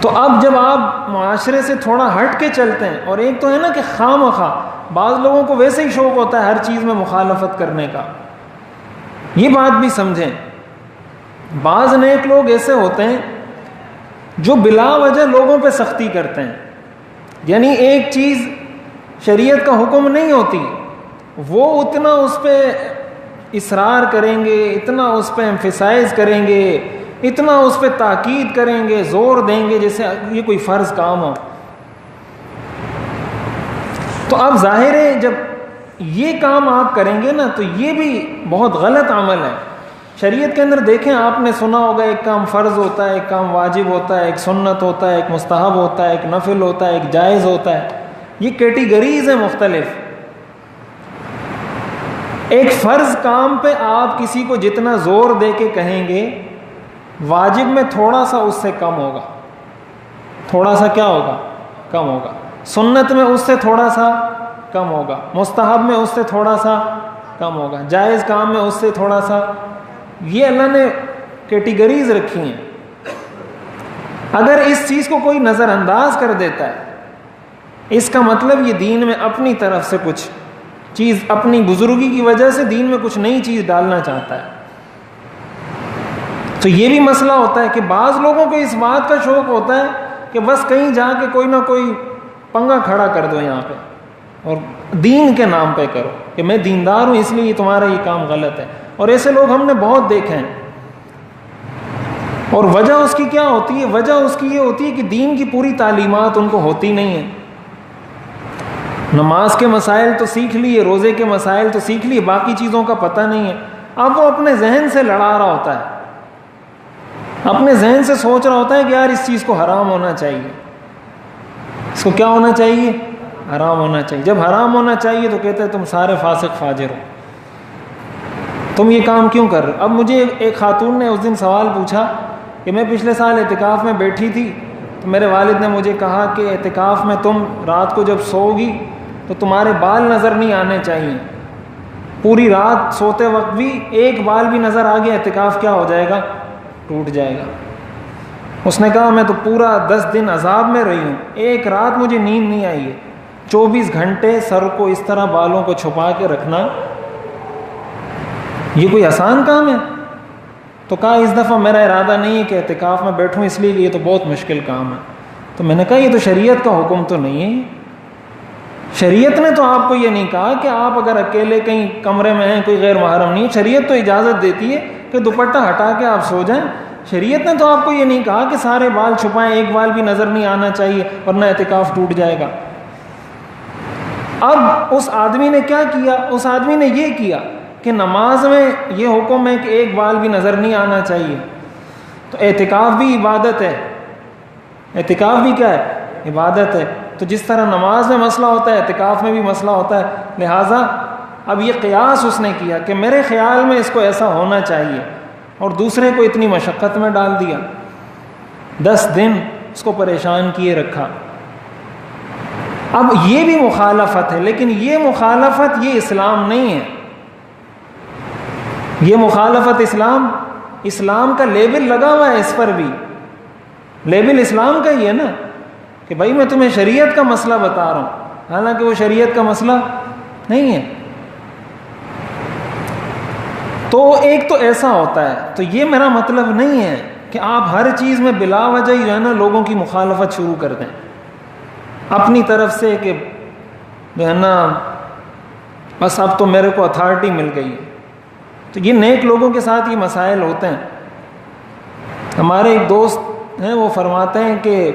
تو اب جب آپ معاشرے سے تھوڑا ہٹ کے چلتے ہیں، اور ایک تو ہے نا کہ خواہ مخواہ بعض لوگوں کو ویسے ہی شوق ہوتا ہے ہر چیز میں مخالفت کرنے کا، یہ بات بھی سمجھیں. بعض نیک لوگ ایسے ہوتے ہیں جو بلا وجہ لوگوں پہ سختی کرتے ہیں. یعنی ایک چیز شریعت کا حکم نہیں ہوتی، وہ اتنا اس پہ اصرار کریں گے، اتنا اس پہ ایمفیسائز کریں گے، اتنا اس پہ تاکید کریں گے، زور دیں گے جیسے یہ کوئی فرض کام ہو. تو اب ظاہر ہے جب یہ کام آپ کریں گے نا تو یہ بھی بہت غلط عمل ہے. شریعت کے اندر دیکھیں، آپ نے سنا ہوگا ایک کام فرض ہوتا ہے، ایک کام واجب ہوتا ہے، ایک سنت ہوتا ہے، ایک مستحب ہوتا ہے، ایک نفل ہوتا ہے، ایک جائز ہوتا ہے. یہ کیٹیگریز ہیں مختلف. ایک فرض کام پہ آپ کسی کو جتنا زور دے کے کہیں گے، واجب میں تھوڑا سا اس سے کم ہوگا، تھوڑا سا کیا ہوگا؟ کم ہوگا. سنت میں اس سے تھوڑا سا کم ہوگا، مستحب میں اس سے تھوڑا سا کم ہوگا، جائز کام میں اس سے تھوڑا سا. یہ اللہ نے کیٹیگریز رکھی ہیں. اگر اس چیز کو کوئی نظر انداز کر دیتا ہے، اس کا مطلب یہ دین میں اپنی طرف سے کچھ چیز، اپنی بزرگی کی وجہ سے دین میں کچھ نئی چیز ڈالنا چاہتا ہے. تو یہ بھی مسئلہ ہوتا ہے کہ بعض لوگوں کو اس بات کا شوق ہوتا ہے کہ بس کہیں جا کے کوئی نہ کوئی پنگا کھڑا کر دو یہاں پہ، اور دین کے نام پہ کرو کہ میں دیندار ہوں اس لیے تمہارا یہ کام غلط ہے. اور ایسے لوگ ہم نے بہت دیکھے ہیں. اور وجہ اس کی کیا ہوتی ہے؟ وجہ اس کی یہ ہوتی ہے کہ دین کی پوری تعلیمات ان کو ہوتی نہیں ہے. نماز کے مسائل تو سیکھ لیے، روزے کے مسائل تو سیکھ لیے، باقی چیزوں کا پتہ نہیں ہے. اب وہ اپنے ذہن سے لڑا رہا ہوتا ہے، اپنے ذہن سے سوچ رہا ہوتا ہے کہ یار اس چیز کو حرام ہونا چاہیے، اس کو کیا ہونا چاہیے؟ حرام ہونا چاہیے. جب حرام ہونا چاہیے تو کہتے ہیں تم سارے فاسق فاجر ہو، تم یہ کام کیوں کر رہے ہو؟ اب مجھے ایک خاتون نے اس دن سوال پوچھا کہ میں پچھلے سال اعتکاف میں بیٹھی تھی تو میرے والد نے مجھے کہا کہ اعتکاف میں تم رات کو جب سو گی تو تمہارے بال نظر نہیں آنے چاہیے. پوری رات سوتے وقت بھی ایک بال بھی نظر آ گیا، اعتکاف کیا ہو جائے گا؟ ٹوٹ جائے گا. اس نے کہا میں تو پورا 10 دن عذاب میں رہی ہوں، ایک رات مجھے نیند نہیں آئی ہے. 24 گھنٹے سر کو اس طرح بالوں کو چھپا کے رکھنا یہ کوئی آسان کام ہے؟ تو کہا اس دفعہ میرا ارادہ نہیں ہے کہ اعتکاف میں بیٹھوں، اس لیے کہ یہ تو بہت مشکل کام ہے. تو میں نے کہا یہ تو شریعت کا حکم تو نہیں ہے. شریعت نے تو آپ کو یہ نہیں کہا کہ آپ اگر اکیلے کہیں کمرے میں ہیں، کوئی غیر محرم نہیں ہے. شریعت تو اجازت دیتی ہے کہ دوپٹہ ہٹا کے آپ سو جائیں. شریعت نے تو آپ کو یہ نہیں کہا کہ سارے بال چھپائیں، ایک بال بھی نظر نہیں آنا چاہیے ورنہ اعتکاف ٹوٹ جائے گا. اب اس آدمی نے کیا کیا؟ اس آدمی نے یہ کیا کہ نماز میں یہ حکم ہے کہ ایک بال بھی نظر نہیں آنا چاہیے، تو اعتکاف بھی عبادت ہے. اعتکاف بھی کیا ہے؟ عبادت ہے. تو جس طرح نماز میں مسئلہ ہوتا ہے اعتکاف میں بھی مسئلہ ہوتا ہے. لہٰذا اب یہ قیاس اس نے کیا کہ میرے خیال میں اس کو ایسا ہونا چاہیے، اور دوسرے کو اتنی مشقت میں ڈال دیا. 10 دن اس کو پریشان کیے رکھا. اب یہ بھی مخالفت ہے، لیکن یہ مخالفت یہ اسلام نہیں ہے. یہ مخالفت اسلام کا لیبل لگا ہوا ہے، اس پر بھی لیبل اسلام کا ہی ہے نا کہ بھائی میں تمہیں شریعت کا مسئلہ بتا رہا ہوں، حالانکہ وہ شریعت کا مسئلہ نہیں ہے. تو ایک تو ایسا ہوتا ہے. تو یہ میرا مطلب نہیں ہے کہ آپ ہر چیز میں بلا وجہ ہی جو ہے نا لوگوں کی مخالفت شروع کر دیں اپنی طرف سے کہ جو ہے نا بس اب تو میرے کو اتھارٹی مل گئی ہے. تو یہ نیک لوگوں کے ساتھ یہ مسائل ہوتے ہیں. ہمارے ایک دوست ہیں وہ فرماتے ہیں کہ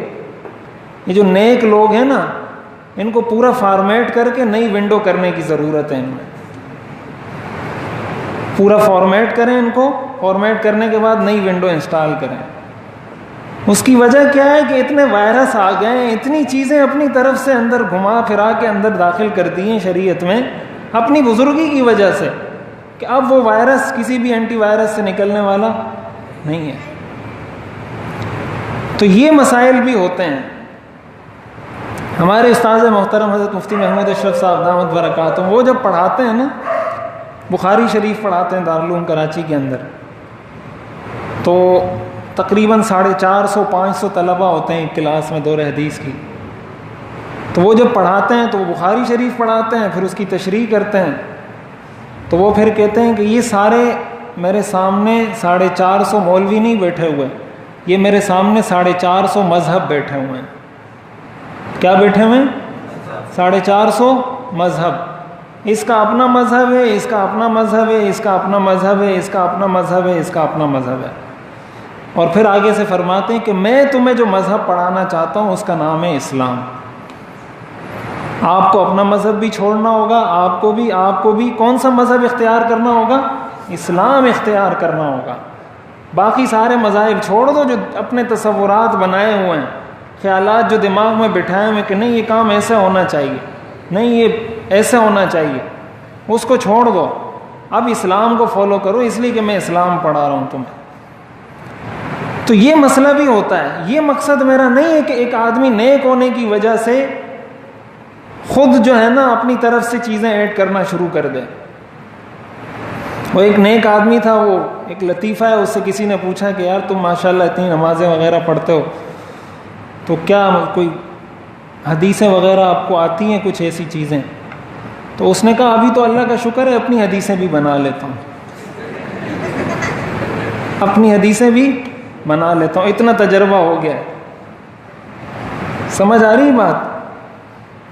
یہ جو نیک لوگ ہیں نا ان کو پورا فارمیٹ کر کے نئی ونڈو کرنے کی ضرورت ہے. ان میں پورا فارمیٹ کریں، ان کو فارمیٹ کرنے کے بعد نئی ونڈو انسٹال کریں. اس کی وجہ کیا ہے کہ اتنے وائرس آ گئے ہیں، اتنی چیزیں اپنی طرف سے اندر گھما پھرا کے اندر داخل کر دی ہیں شریعت میں اپنی بزرگی کی وجہ سے کہ اب وہ وائرس کسی بھی اینٹی وائرس سے نکلنے والا نہیں ہے. تو یہ مسائل بھی ہوتے ہیں. ہمارے استاد محترم حضرت مفتی محمود اشرف صاحب دامت برکاتہم وہ جب پڑھاتے ہیں نا بخاری شریف پڑھاتے ہیں دارالعلوم کراچی کے اندر، تو تقریباً 450-500 طلبہ ہوتے ہیں ایک کلاس میں دور حدیث کی. تو وہ جب پڑھاتے ہیں تو وہ بخاری شریف پڑھاتے ہیں، پھر اس کی تشریح کرتے ہیں. تو وہ پھر کہتے ہیں کہ یہ سارے میرے سامنے 450 مولوی نہیں بیٹھے ہوئے، یہ میرے سامنے 450 مذہب بیٹھے ہوئے ہیں. کیا بیٹھے ہوئے ہیں؟ 450 مذہب. اس کا اپنا مذہب ہے، اس کا اپنا مذہب ہے، اس کا اپنا مذہب ہے، اس کا اپنا مذہب ہے، اس کا اپنا مذہب ہے. اور پھر آگے سے فرماتے ہیں کہ میں تمہیں جو مذہب پڑھانا چاہتا ہوں اس کا نام ہے اسلام. آپ کو اپنا مذہب بھی چھوڑنا ہوگا، آپ کو بھی کون سا مذہب اختیار کرنا ہوگا؟ اسلام اختیار کرنا ہوگا. باقی سارے مذاہب چھوڑ دو جو اپنے تصورات بنائے ہوئے ہیں، خیالات جو دماغ میں بٹھائے ہوئے کہ نہیں یہ کام ایسے ہونا چاہیے، نہیں یہ ایسے ہونا چاہیے، اس کو چھوڑ دو. اب اسلام کو فالو کرو، اس لیے کہ میں اسلام پڑھا رہا ہوں تمہیں. تو یہ مسئلہ بھی ہوتا ہے. یہ مقصد میرا نہیں ہے کہ ایک آدمی نیک ہونے کی وجہ سے خود جو ہے نا اپنی طرف سے چیزیں ایڈ کرنا شروع کر دے. وہ ایک نیک آدمی تھا، وہ ایک لطیفہ ہے، اس سے کسی نے پوچھا کہ یار تم ماشاءاللہ اتنی نمازیں وغیرہ پڑھتے ہو، تو کیا کوئی حدیثیں وغیرہ آپ کو آتی ہیں، کچھ ایسی چیزیں؟ تو اس نے کہا ابھی تو اللہ کا شکر ہے اپنی حدیثیں بھی بنا لیتا ہوں، اپنی حدیثیں بھی بنا لیتا ہوں، اتنا تجربہ ہو گیا. سمجھ آ رہی بات؟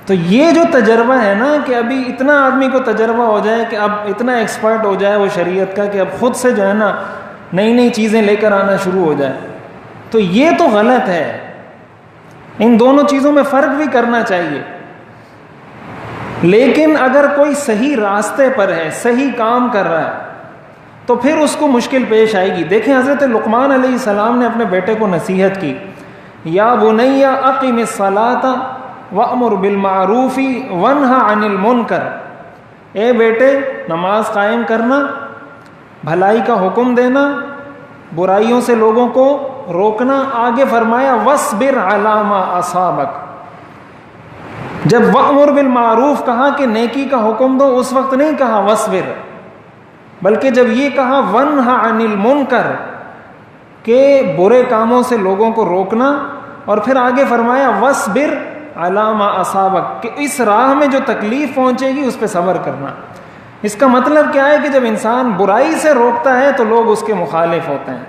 تو یہ جو تجربہ ہے نا کہ ابھی اتنا آدمی کو تجربہ ہو جائے کہ اب اتنا ایکسپرٹ ہو جائے وہ شریعت کا کہ اب خود سے جو ہے نا نئی نئی چیزیں لے کر آنا شروع ہو جائے، تو یہ تو غلط ہے. ان دونوں چیزوں میں فرق بھی کرنا چاہیے. لیکن اگر کوئی صحیح راستے پر ہے، صحیح کام کر رہا ہے، تو پھر اس کو مشکل پیش آئے گی. دیکھیں حضرت لقمان علیہ السلام نے اپنے بیٹے کو نصیحت کی، یا بنی اقم الصلاۃ وامر بالمعروف وانہا عن المنکر. اے بیٹے نماز قائم کرنا، بھلائی کا حکم دینا، برائیوں سے لوگوں کو روکنا. آگے فرمایا وَاصْبِرْ عَلَىٰ مَا أَصَابَكَ. جب وَأْمُرْ بِالْمَعْرُوف کہا کہ نیکی کا حکم دو، اس وقت نہیں کہا وَاصْبِرْ، بلکہ جب یہ کہا وَانْہَا عَنِ الْمُنْکَر کہ برے کاموں سے لوگوں کو روکنا، اور پھر آگے فرمایا وَاصْبِرْ عَلَىٰ مَا أَصَابَكَ کہ اس راہ میں جو تکلیف پہنچے گی اس پہ صبر کرنا. اس کا مطلب کیا ہے کہ جب انسان برائی سے روکتا ہے تو لوگ اس کے مخالف ہوتے ہیں.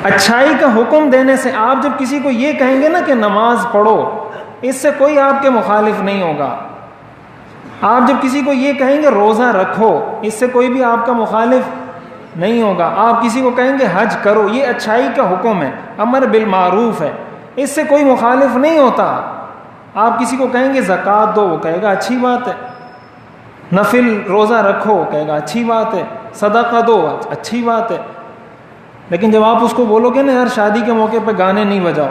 اچھائی کا حکم دینے سے آپ جب کسی کو یہ کہیں گے نا کہ نماز پڑھو، اس سے کوئی آپ کے مخالف نہیں ہوگا. آپ جب کسی کو یہ کہیں گے روزہ رکھو، اس سے کوئی بھی آپ کا مخالف نہیں ہوگا. آپ کسی کو کہیں گے حج کرو، یہ اچھائی کا حکم ہے، امر بالمعروف ہے، اس سے کوئی مخالف نہیں ہوتا. آپ کسی کو کہیں گے زکوٰۃ دو، وہ کہے گا اچھی بات ہے. نفل روزہ رکھو، کہے گا اچھی بات ہے. صدقہ دو، اچھی بات ہے. لیکن جب آپ اس کو بولو گے نا یار شادی کے موقع پہ گانے نہیں بجاؤ،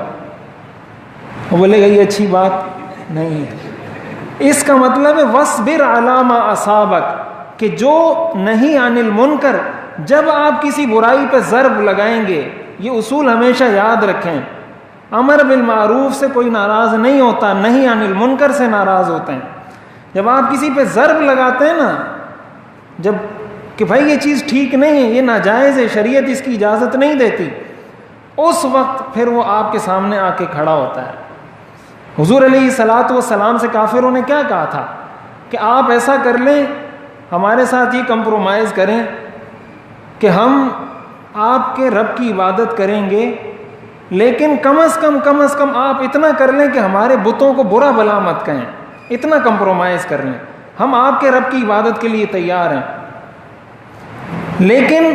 وہ بولے گا یہ اچھی بات نہیں ہے. اس کا مطلب ہے وَاصْبِرْ عَلَىٰ مَا أَصَابَكَ کہ جو نہیں عن المنکر، جب آپ کسی برائی پہ ضرب لگائیں گے، یہ اصول ہمیشہ یاد رکھیں. امر بالمعروف سے کوئی ناراض نہیں ہوتا، نہیں عن المنکر سے ناراض ہوتے ہیں. جب آپ کسی پہ ضرب لگاتے ہیں نا، جب کہ بھائی یہ چیز ٹھیک نہیں ہے، یہ ناجائز ہے، شریعت اس کی اجازت نہیں دیتی، اس وقت پھر وہ آپ کے سامنے آ کے کھڑا ہوتا ہے. حضور علیہ الصلاۃ والسلام سے کافروں نے کیا کہا تھا کہ آپ ایسا کر لیں، ہمارے ساتھ یہ کمپرومائز کریں کہ ہم آپ کے رب کی عبادت کریں گے، لیکن کم از کم آپ اتنا کر لیں کہ ہمارے بتوں کو برا بلا مت کہیں، اتنا کمپرومائز کر لیں، ہم آپ کے رب کی عبادت کے لیے تیار ہیں. لیکن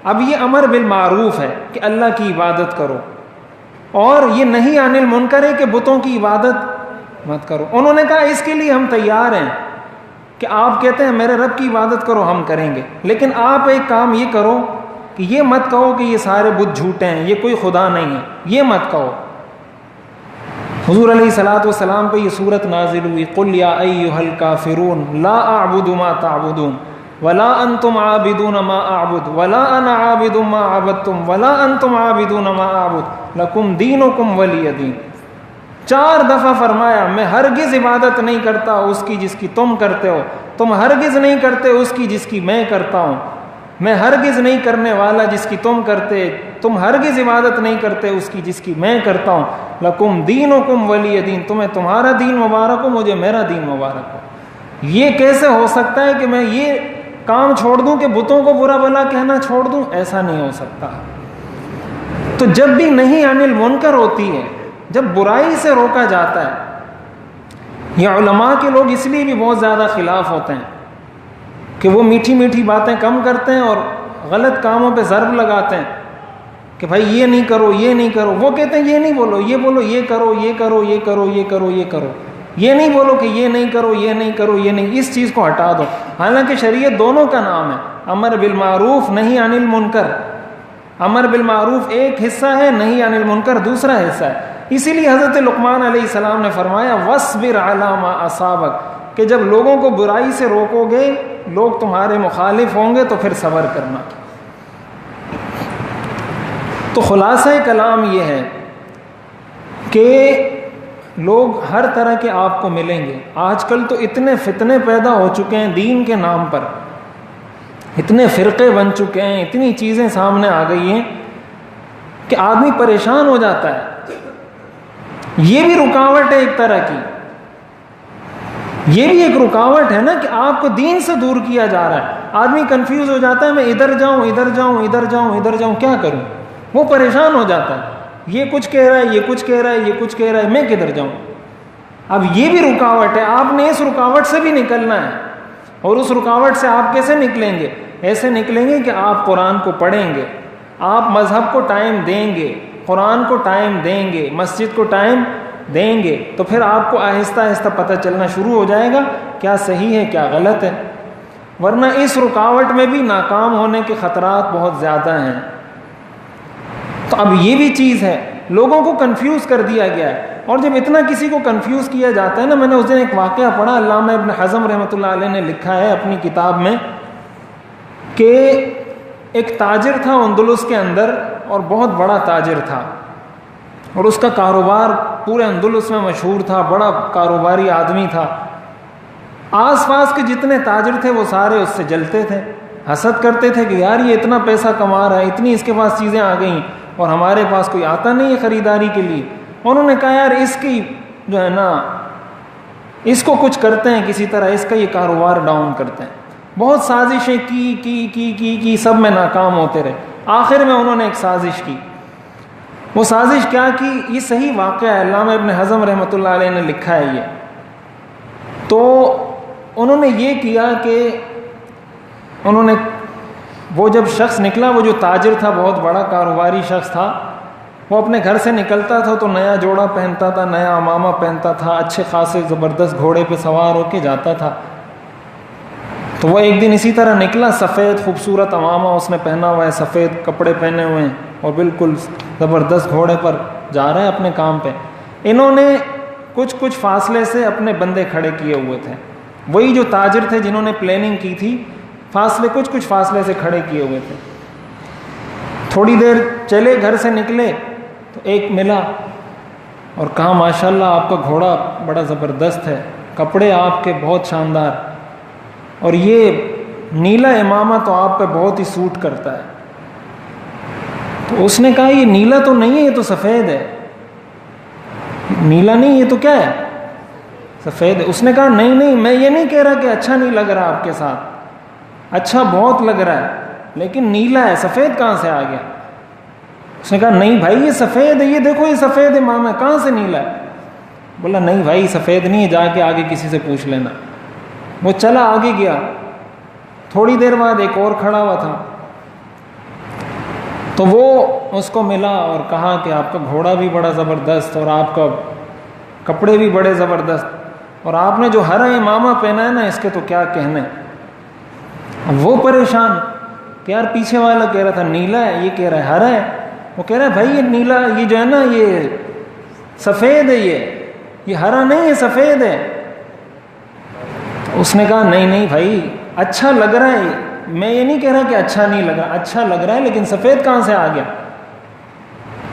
اب یہ امر بالمعروف ہے کہ اللہ کی عبادت کرو، اور یہ نہیں عن المنکر ہے کہ بتوں کی عبادت مت کرو. انہوں نے کہا اس کے لیے ہم تیار ہیں کہ آپ کہتے ہیں میرے رب کی عبادت کرو، ہم کریں گے، لیکن آپ ایک کام یہ کرو کہ یہ مت کہو کہ یہ سارے بت جھوٹے ہیں، یہ کوئی خدا نہیں ہے، یہ مت کہو. حضور علیہ الصلاۃ والسلام پہ یہ صورت نازل ہوئی، قل یا ایھا الکافرون لا اعبد ما تعبدون ولا انتم عابدون ما اعبد ولا انا عابد ما عبدتم ولا انتم عابدون ما اعبد لکم دینکم ولی دین. 4 دفعہ فرمایا میں ہرگز عبادت نہیں کرتا اس کی جس کی تم کرتے ہو، تم ہرگز نہیں کرتے اس کی جس کی میں کرتا ہوں، میں ہرگز نہیں کرنے والا جس کی تم کرتے، تم ہرگز عبادت نہیں کرتے اس کی جس کی میں کرتا ہوں. لکم دینکم ولی دین، تمہیں تمہارا دین مبارک ہو، مجھے میرا دین مبارک ہو. یہ کیسے ہو سکتا ہے کہ میں یہ کام چھوڑ دوں کہ بتوں کو برا بلا کہنا چھوڑ دوں؟ ایسا نہیں ہو سکتا. تو جب بھی نہیں عن المنکر ہوتی ہے، جب برائی سے روکا جاتا ہے، یہ علماء کے لوگ اس لیے بھی بہت زیادہ خلاف ہوتے ہیں کہ وہ میٹھی میٹھی باتیں کم کرتے ہیں اور غلط کاموں پہ ضرب لگاتے ہیں کہ بھائی یہ نہیں کرو، یہ نہیں کرو. وہ کہتے ہیں یہ نہیں بولو، یہ بولو یہ کرو، یہ کرو، یہ کرو، یہ کرو، یہ کرو. یہ نہیں بولو کہ یہ نہیں کرو، یہ نہیں کرو، یہ نہیں، اس چیز کو ہٹا دو. حالانکہ شریعت دونوں کا نام ہے، امر بالمعروف نہی عن المنکر. امر بالمعروف ایک حصہ ہے، نہی عن المنکر دوسرا حصہ ہے. اسی لیے حضرت لقمان علیہ السلام نے فرمایا وَاصْبِرْ عَلَىٰ مَا أَصَابَكَ، کہ جب لوگوں کو برائی سے روکو گے، لوگ تمہارے مخالف ہوں گے تو پھر صبر کرنا. تو خلاصہ کلام یہ ہے کہ لوگ ہر طرح کے آپ کو ملیں گے. آج کل تو اتنے فتنے پیدا ہو چکے ہیں دین کے نام پر، اتنے فرقے بن چکے ہیں، اتنی چیزیں سامنے آ گئی ہیں کہ آدمی پریشان ہو جاتا ہے. یہ بھی رکاوٹ ہے ایک طرح کی، یہ بھی ایک رکاوٹ ہے نا کہ آپ کو دین سے دور کیا جا رہا ہے. آدمی کنفیوز ہو جاتا ہے، میں ادھر جاؤں ادھر جاؤں ادھر جاؤں ادھر جاؤں، کیا کروں؟ وہ پریشان ہو جاتا ہے، یہ کچھ کہہ رہا ہے، یہ کچھ کہہ رہا ہے، یہ کچھ کہہ رہا ہے، میں کدھر جاؤں؟ اب یہ بھی رکاوٹ ہے. آپ نے اس رکاوٹ سے بھی نکلنا ہے. اور اس رکاوٹ سے آپ کیسے نکلیں گے؟ ایسے نکلیں گے کہ آپ قرآن کو پڑھیں گے، آپ مذہب کو ٹائم دیں گے، قرآن کو ٹائم دیں گے، مسجد کو ٹائم دیں گے، تو پھر آپ کو آہستہ آہستہ پتہ چلنا شروع ہو جائے گا کیا صحیح ہے کیا غلط ہے. ورنہ اس رکاوٹ میں بھی ناکام ہونے کے خطرات بہت زیادہ ہیں. تو اب یہ بھی چیز ہے، لوگوں کو کنفیوز کر دیا گیا ہے. اور جب اتنا کسی کو کنفیوز کیا جاتا ہے نا، میں نے اس دن ایک واقعہ پڑھا، علامہ ابن حزم رحمۃ اللہ علیہ نے لکھا ہے اپنی کتاب میں کہ ایک تاجر تھا اندلس کے اندر، اور بہت بڑا تاجر تھا، اور اس کا کاروبار پورے اندلس میں مشہور تھا، بڑا کاروباری آدمی تھا. آس پاس کے جتنے تاجر تھے وہ سارے اس سے جلتے تھے، حسد کرتے تھے کہ یار یہ اتنا پیسہ کما رہا ہے، اتنی اس کے پاس چیزیں آ گئیں اور ہمارے پاس کوئی آتا نہیں ہے خریداری کے لیے. انہوں نے کہا یار اس کی جو ہے نا، اس کو کچھ کرتے ہیں کسی طرح، اس کا یہ کاروبار ڈاؤن کرتے ہیں. بہت سازشیں کی سب میں ناکام ہوتے رہے. آخر میں انہوں نے ایک سازش کی. وہ سازش کیا کی؟ یہ صحیح واقعہ ہے، علامہ ابن حزم رحمۃ اللہ علیہ نے لکھا ہے یہ. تو انہوں نے یہ کیا کہ انہوں نے، وہ جب شخص نکلا، وہ جو تاجر تھا، بہت بڑا کاروباری شخص تھا، وہ اپنے گھر سے نکلتا تھا تو نیا جوڑا پہنتا تھا، نیا امامہ پہنتا تھا، اچھے خاصے زبردست گھوڑے پہ سوار ہو کے جاتا تھا. تو وہ ایک دن اسی طرح نکلا، سفید خوبصورت امامہ اس نے پہنا ہوا ہے، سفید کپڑے پہنے ہوئے ہیں، اور بالکل زبردست گھوڑے پر جا رہا ہے اپنے کام پہ. انہوں نے کچھ فاصلے سے اپنے بندے کھڑے کیے ہوئے تھے، وہی جو تاجر تھے جنہوں نے پلاننگ کی تھی، فاصلے کچھ فاصلے سے کھڑے کیے ہوئے تھے. تھوڑی دیر چلے، گھر سے نکلے تو ایک ملا اور کہا ماشاءاللہ آپ کا گھوڑا بڑا زبردست ہے، کپڑے آپ کے بہت شاندار، اور یہ نیلا امامہ تو آپ پہ بہت ہی سوٹ کرتا ہے. تو اس نے کہا یہ نیلا تو نہیں ہے، یہ تو سفید ہے. نیلا نہیں، یہ تو کیا ہے؟ سفید ہے. اس نے کہا نہیں، میں یہ نہیں کہہ رہا کہ اچھا نہیں لگ رہا آپ کے ساتھ، اچھا بہت لگ رہا ہے، لیکن نیلا ہے، سفید کہاں سے آ گیا؟ اس نے کہا نہیں بھائی یہ سفید ہے، یہ دیکھو یہ سفید امام ہے، کہاں سے نیلا ہے؟ بولا نہیں بھائی سفید نہیں ہے، جا کے آگے کسی سے پوچھ لینا. وہ چلا آگے گیا، تھوڑی دیر بعد ایک اور کھڑا ہوا تھا، تو وہ اس کو ملا اور کہا کہ آپ کا گھوڑا بھی بڑا زبردست، اور آپ کا کپڑے بھی بڑے زبردست، اور آپ نے جو ہرا امامہ پہنا ہے نا، اس کے تو کیا کہنے. وہ پریشان کہ یار پیچھے والا کہہ رہا تھا نیلا ہے، یہ کہہ رہا ہے ہرا ہے. وہ کہہ رہا ہے بھائی یہ نیلا، یہ جو ہے نا یہ سفید ہے، یہ ہرا نہیں ہے، سفید ہے. اس نے کہا نہیں بھائی اچھا لگ رہا ہے، میں یہ نہیں کہہ رہا کہ اچھا نہیں لگا، اچھا لگ رہا ہے، لیکن سفید کہاں سے آ گیا؟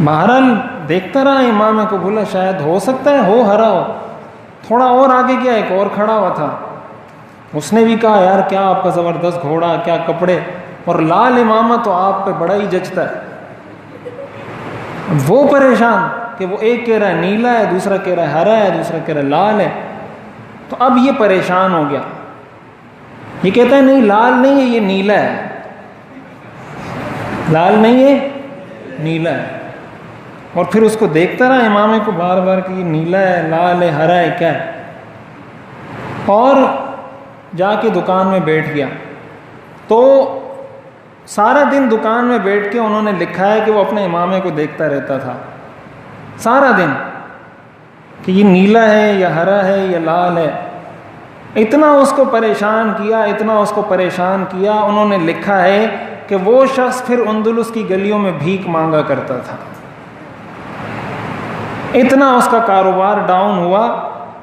بہرحال دیکھتا رہا امام کو، بولا شاید ہو سکتا ہے ہو ہرا ہو. تھوڑا اور آگے گیا، ایک اور کھڑا ہوا تھا، اس نے بھی کہا یار کیا آپ کا زبردست گھوڑا، کیا کپڑے، اور لال امامہ تو آپ پہ بڑا ہی جچتا ہے. وہ پریشان کہ وہ ایک کہہ رہا ہے نیلا ہے، دوسرا کہہ رہا ہے ہرا ہے، دوسرا کہہ رہا ہے لال ہے. تو اب یہ پریشان ہو گیا، یہ کہتا ہے نہیں لال نہیں ہے، یہ نیلا ہے، لال نہیں ہے نیلا ہے. اور پھر اس کو دیکھتا رہا امام کو بار بار کہ یہ نیلا ہے، لال ہے، ہرا ہے، کیا ہے. اور جا کے دکان میں بیٹھ گیا. تو سارا دن دکان میں بیٹھ کے انہوں نے لکھا ہے کہ وہ اپنے امامے کو دیکھتا رہتا تھا سارا دن کہ یہ نیلا ہے یا ہرا ہے یا لال ہے. اتنا اس کو پریشان کیا، اتنا اس کو پریشان کیا. انہوں نے لکھا ہے کہ وہ شخص پھر اندلس کی گلیوں میں بھیک مانگا کرتا تھا. اتنا اس کا کاروبار ڈاؤن ہوا،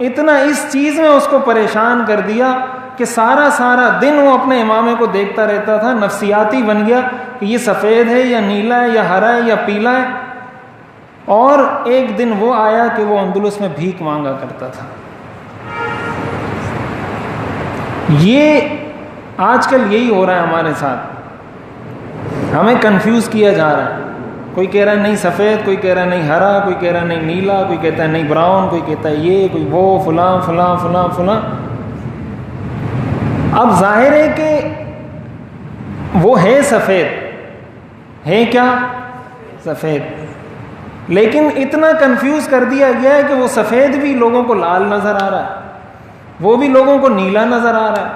اتنا اس چیز میں اس کو پریشان کر دیا کہ سارا دن وہ اپنے امامے کو دیکھتا رہتا تھا. نفسیاتی بن گیا کہ یہ سفید ہے یا نیلا ہے یا ہرا ہے یا پیلا ہے. اور ایک دن وہ آیا کہ وہ اندلس میں بھیک مانگا کرتا تھا. یہ آج کل یہی ہو رہا ہے ہمارے ساتھ. ہمیں کنفیوز کیا جا رہا ہے. کوئی کہہ رہا ہے نہیں سفید، کوئی کہہ رہا ہے نہیں ہرا، کوئی کہہ رہا ہے نہیں نیلا، کوئی کہتا ہے نہیں براؤن، کوئی کہتا ہے یہ، کوئی وہ، فلاں فلاں فلاں فلاں. اب ظاہر ہے کہ وہ ہے سفید، ہے کیا سفید، لیکن اتنا کنفیوز کر دیا گیا ہے کہ وہ سفید بھی لوگوں کو لال نظر آ رہا ہے، وہ بھی لوگوں کو نیلا نظر آ رہا ہے.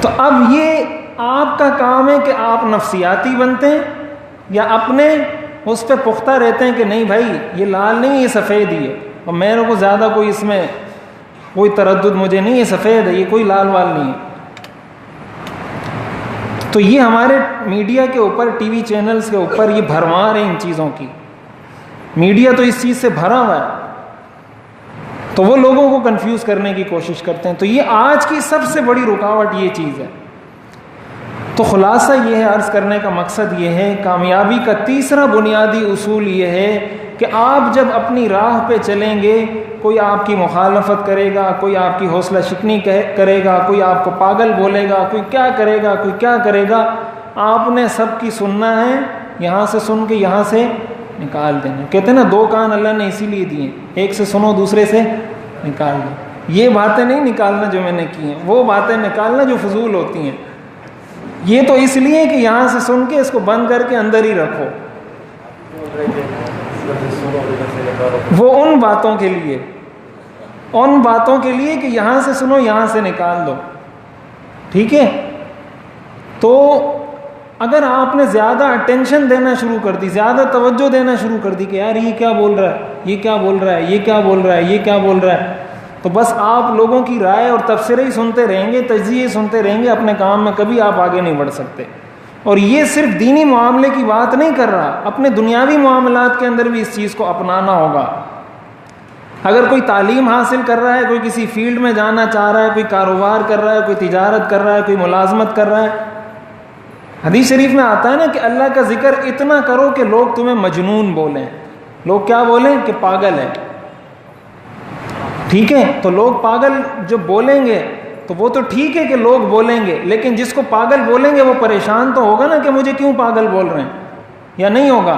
تو اب یہ آپ کا کام ہے کہ آپ نفسیاتی بنتے ہیں یا اپنے اس پہ پختہ رہتے ہیں کہ نہیں بھائی یہ لال نہیں، یہ سفید ہی ہے، اور میرے کو زیادہ کوئی اس میں کوئی تردد مجھے نہیں، یہ سفید ہے، یہ کوئی لال وال نہیں ہے. تو یہ ہمارے میڈیا کے اوپر، ٹی وی چینلز کے اوپر یہ بھرمار ہے ان چیزوں کی. میڈیا تو اس چیز سے بھرا ہوا ہے، تو وہ لوگوں کو کنفیوز کرنے کی کوشش کرتے ہیں. تو یہ آج کی سب سے بڑی رکاوٹ یہ چیز ہے. تو خلاصہ یہ ہے، عرض کرنے کا مقصد یہ ہے، کامیابی کا تیسرا بنیادی اصول یہ ہے کہ آپ جب اپنی راہ پہ چلیں گے، کوئی آپ کی مخالفت کرے گا، کوئی آپ کی حوصلہ شکنی کرے گا، کوئی آپ کو پاگل بولے گا، کوئی کیا کرے گا، کوئی کیا کرے گا، آپ نے سب کی سننا ہے. یہاں سے سن کے یہاں سے نکال دینا. کہتے ہیں نا دو کان اللہ نے اسی لیے دیے، ایک سے سنو دوسرے سے نکال دو. یہ باتیں نہیں نکالنا جو میں نے کی ہیں، وہ باتیں نکالنا جو فضول ہوتی ہیں. یہ تو اس لیے کہ یہاں سے سن کے اس کو بند کر کے اندر ہی رکھو. وہ ان باتوں کے لیے کہ یہاں سے سنو یہاں سے نکال دو. ٹھیک ہے؟ تو اگر آپ نے زیادہ اٹینشن دینا شروع کر دی، زیادہ توجہ دینا شروع کر دی کہ یار یہ کیا بول رہا ہے، یہ کیا بول رہا ہے، یہ کیا بول رہا ہے، یہ کیا بول رہا ہے، تو بس آپ لوگوں کی رائے اور تبصرے ہی سنتے رہیں گے، تجزیے سنتے رہیں گے، اپنے کام میں کبھی آپ آگے نہیں بڑھ سکتے. اور یہ صرف دینی معاملے کی بات نہیں کر رہا، اپنے دنیاوی معاملات کے اندر بھی اس چیز کو اپنانا ہوگا. اگر کوئی تعلیم حاصل کر رہا ہے، کوئی کسی فیلڈ میں جانا چاہ رہا ہے، کوئی کاروبار کر رہا ہے، کوئی تجارت کر رہا ہے، کوئی ملازمت کر رہا ہے، حدیث شریف میں آتا ہے نا کہ اللہ کا ذکر اتنا کرو کہ لوگ تمہیں مجنون بولیں. لوگ کیا بولیں؟ کہ پاگل ہے. ٹھیک ہے؟ تو لوگ پاگل جو بولیں گے تو وہ تو ٹھیک ہے کہ لوگ بولیں گے، لیکن جس کو پاگل بولیں گے وہ پریشان تو ہوگا نا کہ مجھے کیوں پاگل بول رہے ہیں، یا نہیں ہوگا؟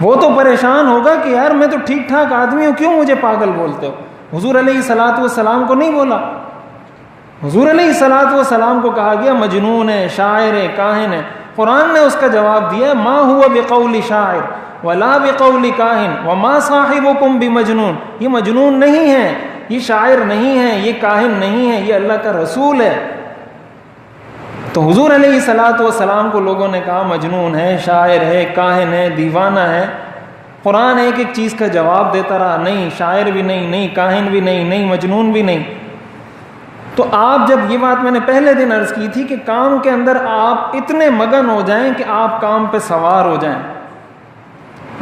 وہ تو پریشان ہوگا کہ یار میں تو ٹھیک ٹھاک آدمی ہوں، کیوں مجھے پاگل بولتے ہو؟ حضور علیہ الصلوۃ والسلام کو نہیں بولا. حضور علیہ الصلوۃ والسلام کو کہا گیا مجنون ہے، شاعر ہے، کاہن ہے. قرآن نے اس کا جواب دیا ما ہوا بقول شاعر ولا بقول کاہن وما صاحبکم بمجنون. یہ مجنون نہیں ہے، یہ شاعر نہیں ہے، یہ کاہن نہیں ہے، یہ اللہ کا رسول ہے. تو حضور علیہ الصلوۃ والسلام کو لوگوں نے کہا مجنون ہے، شاعر ہے، کاہن ہے، دیوانہ ہے. قرآن ایک ایک چیز کا جواب دیتا رہا، نہیں شاعر بھی نہیں، نہیں کاہن بھی نہیں، نہیں مجنون بھی نہیں. تو آپ جب یہ بات میں نے پہلے دن عرض کی تھی کہ کام کے اندر آپ اتنے مگن ہو جائیں کہ آپ کام پہ سوار ہو جائیں،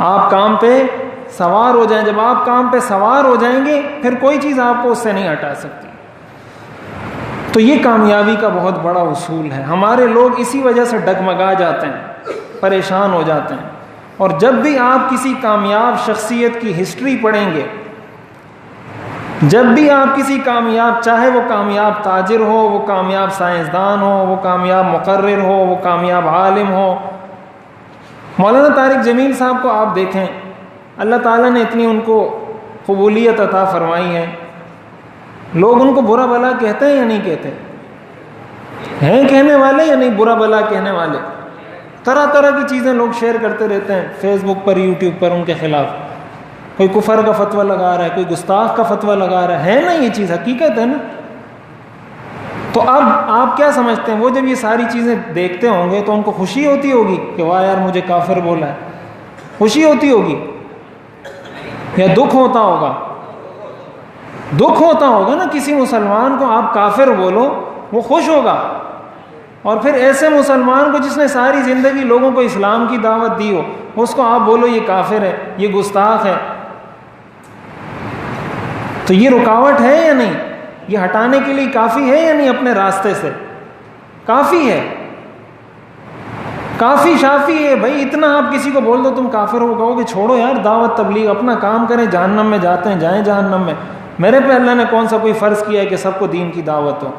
آپ کام پہ سوار ہو جائیں. جب آپ کام پہ سوار ہو جائیں گے پھر کوئی چیز آپ کو اس سے نہیں ہٹا سکتی. تو یہ کامیابی کا بہت بڑا اصول ہے. ہمارے لوگ اسی وجہ سے ڈگمگا جاتے ہیں، پریشان ہو جاتے ہیں. اور جب بھی آپ کسی کامیاب شخصیت کی ہسٹری پڑھیں گے، جب بھی آپ کسی کامیاب، چاہے وہ کامیاب تاجر ہو، وہ کامیاب سائنسدان ہو، وہ کامیاب مقرر ہو، وہ کامیاب عالم ہو، مولانا طارق جمیل صاحب کو آپ دیکھیں، اللہ تعالیٰ نے اتنی ان کو قبولیت عطا فرمائی ہے. لوگ ان کو برا بلا کہتے ہیں یا نہیں کہتے ہیں؟ کہنے والے یا نہیں برا بلا کہنے والے؟ طرح طرح کی چیزیں لوگ شیئر کرتے رہتے ہیں فیس بک پر، یوٹیوب پر ان کے خلاف. کوئی کفر کا فتویٰ لگا رہا ہے، کوئی گستاخ کا فتویٰ لگا رہا ہے نا، یہ چیز حقیقت ہے نا. تو اب آپ کیا سمجھتے ہیں وہ جب یہ ساری چیزیں دیکھتے ہوں گے تو ان کو خوشی ہوتی ہوگی کہ واہ یار مجھے کافر بولا ہے؟ خوشی ہوتی ہوگی یا دکھ ہوتا ہوگا؟ دکھ ہوتا ہوگا نا. کسی مسلمان کو آپ کافر بولو وہ خوش ہوگا، اور پھر ایسے مسلمان کو جس نے ساری زندگی لوگوں کو اسلام کی دعوت دی ہو، اس کو آپ بولو یہ کافر ہے، یہ گستاخ ہے، تو یہ رکاوٹ ہے یا نہیں؟ یہ ہٹانے کے لیے کافی ہے یا نہیں؟ اپنے راستے سے کافی ہے، کافی شافی ہے بھائی. اتنا آپ کسی کو بول دو تم کافر ہو، کہو کہ چھوڑو یار دعوت تبلیغ، اپنا کام کریں، جہنم میں جاتے ہیں جائیں جہنم میں. میرے پہ اللہ نے کون سا کوئی فرض کیا ہے کہ سب کو دین کی دعوت ہو؟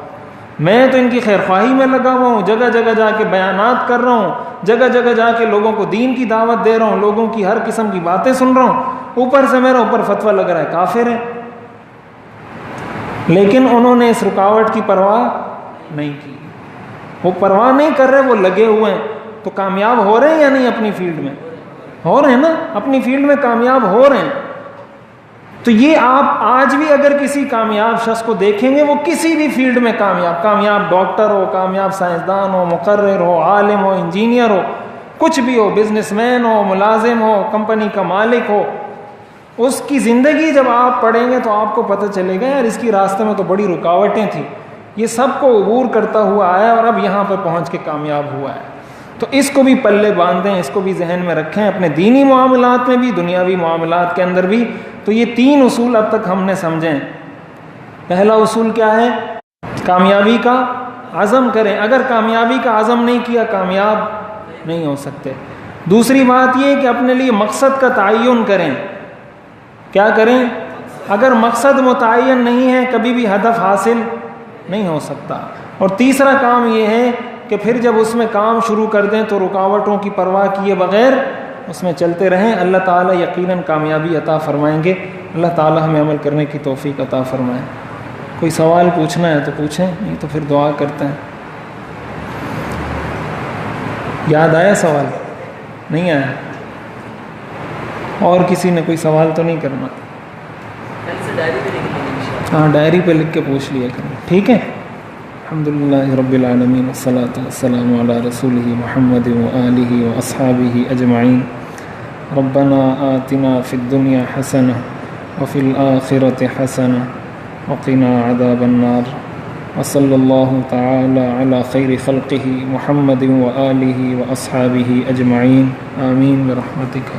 میں تو ان کی خیر خواہی میں لگا ہوا ہوں، جگہ جگہ جا کے بیانات کر رہا ہوں، جگہ جگہ جا کے لوگوں کو دین کی دعوت دے رہا ہوں، لوگوں کی ہر قسم کی باتیں سن رہا ہوں. اوپر سے میرا اوپر فتویٰ لگ رہا ہے کافر ہے. لیکن انہوں نے اس رکاوٹ کی پرواہ نہیں کی، وہ پرواہ نہیں کر رہے، وہ لگے ہوئے ہیں. تو کامیاب ہو رہے ہیں یا نہیں؟ اپنی فیلڈ میں ہو رہے ہیں نا، اپنی فیلڈ میں کامیاب ہو رہے ہیں. تو یہ آپ آج بھی اگر کسی کامیاب شخص کو دیکھیں گے، وہ کسی بھی فیلڈ میں کامیاب ڈاکٹر ہو، کامیاب سائنسدان ہو، مقرر ہو، عالم ہو، انجینئر ہو، کچھ بھی ہو، بزنس مین ہو، ملازم ہو، کمپنی کا مالک ہو، اس کی زندگی جب آپ پڑھیں گے تو آپ کو پتہ چلے گا یار اس کی راستے میں تو بڑی رکاوٹیں تھیں، یہ سب کو عبور کرتا ہوا آیا اور اب یہاں پہ پہنچ کے کامیاب ہوا ہے. تو اس کو بھی پلے باندھیں، اس کو بھی ذہن میں رکھیں، اپنے دینی معاملات میں بھی، دنیاوی معاملات کے اندر بھی. تو یہ 3 اصول اب تک ہم نے سمجھے ہیں. پہلا اصول کیا ہے؟ کامیابی کا عزم کریں. اگر کامیابی کا عزم نہیں کیا کامیاب نہیں ہو سکتے. دوسری بات یہ کہ اپنے لیے مقصد کا تعین کریں. کیا کریں؟ اگر مقصد متعین نہیں ہے کبھی بھی ہدف حاصل نہیں ہو سکتا. اور تیسرا کام یہ ہے کہ پھر جب اس میں کام شروع کر دیں تو رکاوٹوں کی پرواہ کیے بغیر اس میں چلتے رہیں. اللہ تعالیٰ یقیناً کامیابی عطا فرمائیں گے. اللہ تعالیٰ ہمیں عمل کرنے کی توفیق عطا فرمائے. کوئی سوال پوچھنا ہے تو پوچھیں، نہیں تو پھر دعا کرتے ہیں. یاد آیا سوال؟ نہیں آیا؟ اور کسی نے کوئی سوال تو نہیں کرنا؟ ہاں ڈائری پہ لکھ کے پوچھ لیا کریں. ٹھیک ہے. الحمدللہ رب العالمین والصلاة والسلام علی رسولہ محمد وآلہ واصحابہ اجمعین. ربنا آتنا فی الدنیا حسنہ وفی الآخرۃ حسنہ وقنا عذاب النار. وصلی اللہ تعالی علی خیر خلقہ محمد وآلہ واصحابہ اجمعین. آمین برحمتک.